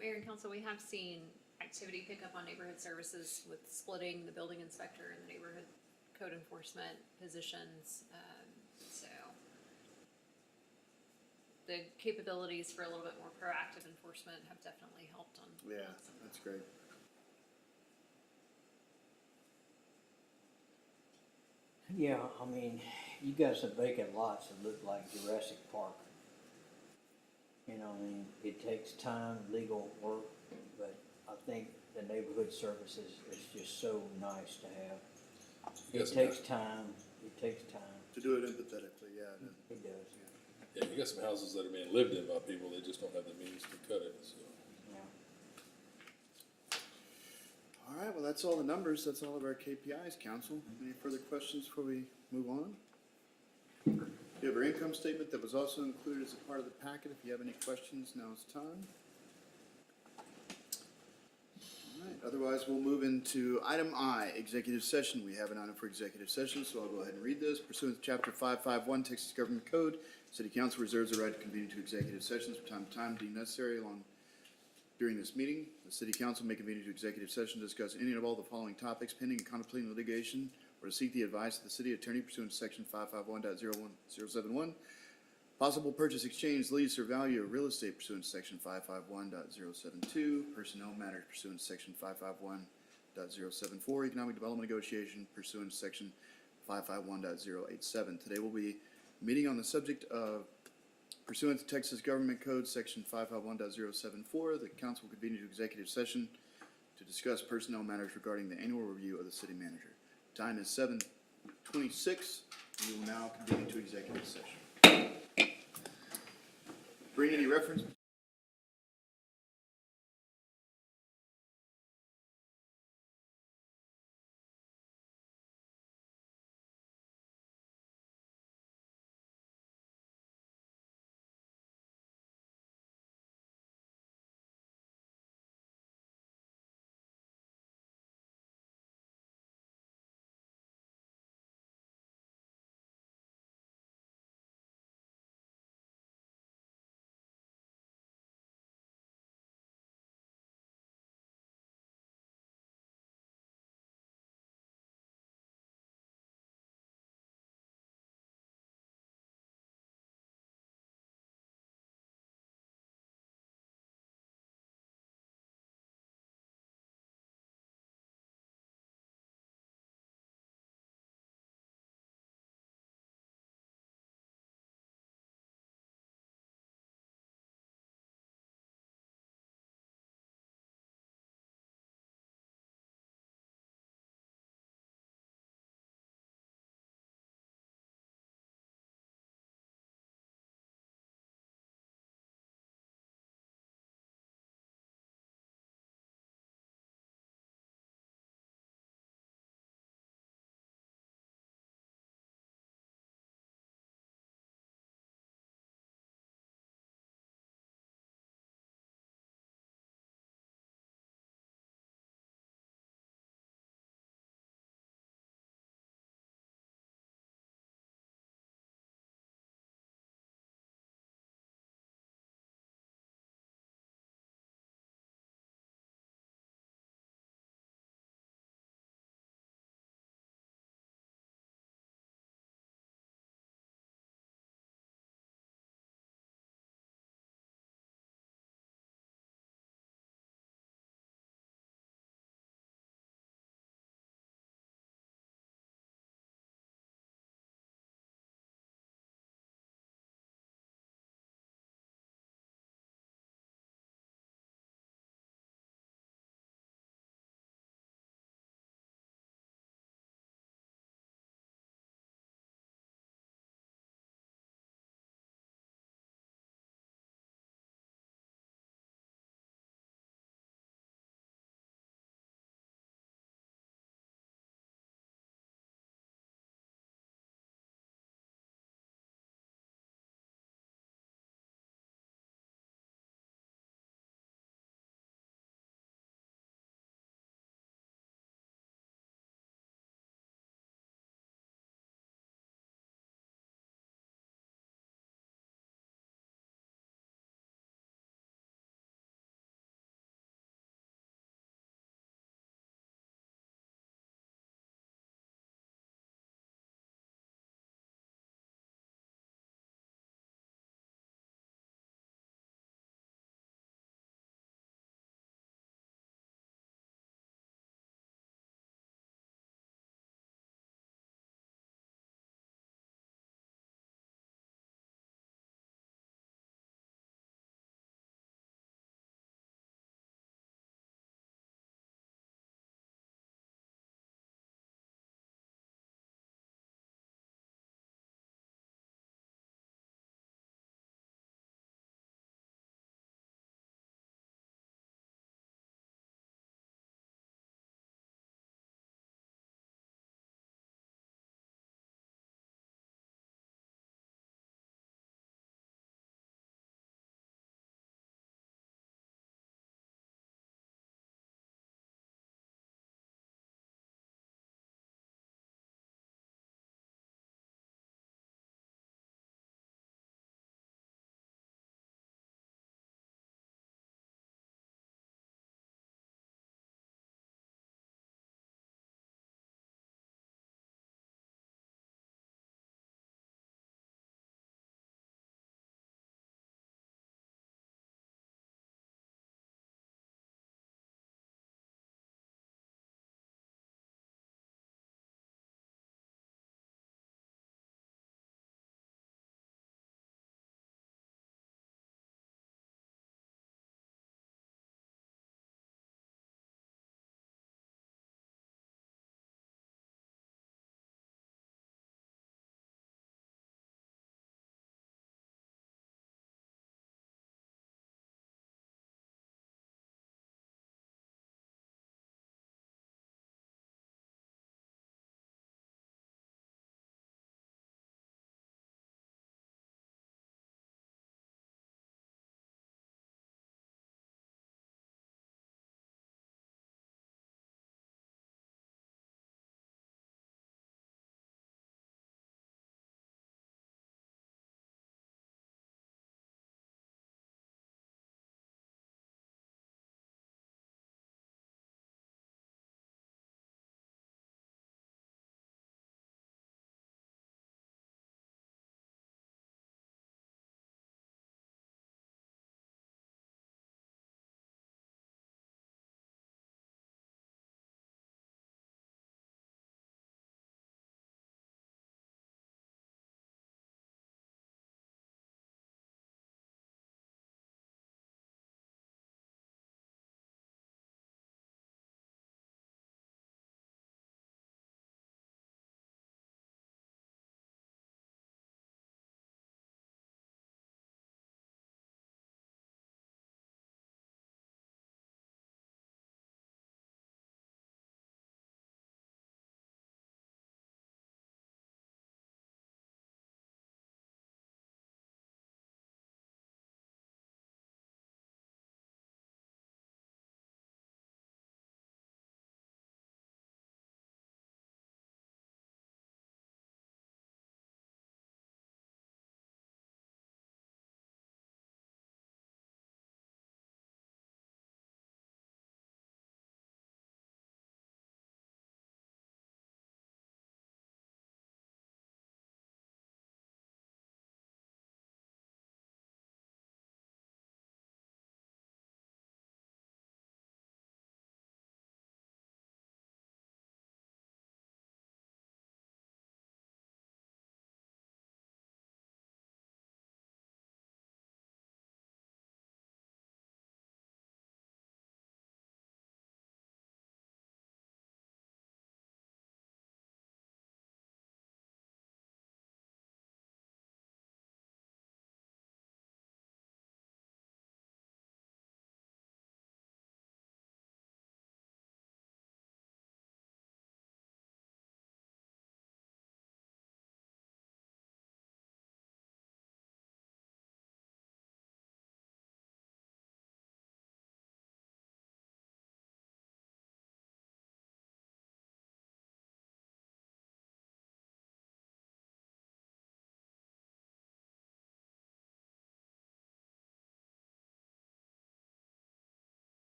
Mayor and Council, we have seen activity pick up on neighborhood services with splitting the building inspector and the neighborhood code enforcement positions, so the capabilities for a little bit more proactive enforcement have definitely helped on. Yeah, on some of that's that. great. Yeah, I mean, you got some vacant lots that look like Jurassic Park. You know, I mean, it takes time, legal work, but I think the neighborhood services is just so nice to have. You got It some, takes time, it takes time, To do it empathetically, yeah. it does, yeah, you got some houses that are being lived in by people, they just don't have the means to cut it, so. yeah. All right, well, that's all the numbers, that's all of our KPIs, council. Any further questions before we move on? You have our income statement that was also included as a part of the packet. If you have any questions, now is time. All right, otherwise we'll move into item I, executive session. We have an item for executive session, so I'll go ahead and read this. Pursuant to Chapter 551 Texas Government Code, City Council reserves the right to convene into executive sessions from time to time deemed necessary during this meeting. The City Council may convene into executive session to discuss any and all the following topics pending and contemplating litigation or to seek the advice of the city attorney pursuant to Section 551.01071. Possible purchase, exchange, lease, or value of real estate pursuant to Section 551.072. Personnel matters pursuant to Section 551.074. Economic development negotiation pursuant to Section 551.087. Today we'll be meeting on the subject of pursuant to Texas Government Code Section 551.074. The council will convene into executive session to discuss personnel matters regarding the annual review of the city manager. Time is 7:26. We will now convene into executive session. Bring any reference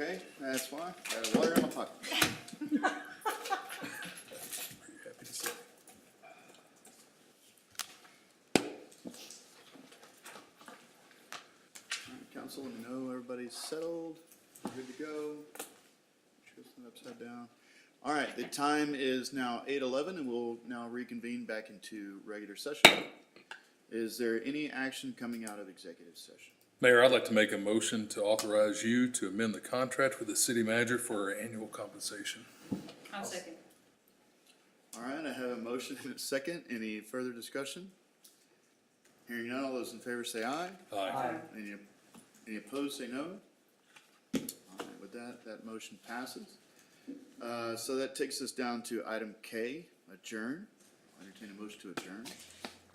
Okay, that's why. Got water in my pocket. Are you happy to say? All right, council, let me know everybody's settled, good to go. Tristan upside down. All right, the time is now 8:11, and we'll now reconvene back into regular session. Is there any action coming out of executive session? Mayor, I'd like to make a motion to authorize you to amend the contract with the city manager for our annual compensation. I'll second. All right, I have a motion and a second. Any further discussion? Hearing none, all those in favor say aye. Aye. Any opposed, say no. All right, with that, that motion passes. So that takes us down to item K, adjourn. I'll entertain a motion to adjourn.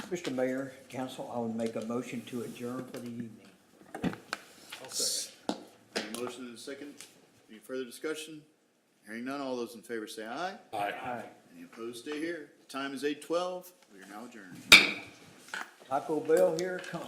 Mr. Mayor, council, I would make a motion to adjourn for the evening. I'll second. I have a motion and a second. Any further discussion? Hearing none, all those in favor say aye. Aye. Aye. Any opposed, stay here. The time is 8:12. We are now adjourned. Taco Bell, here it comes.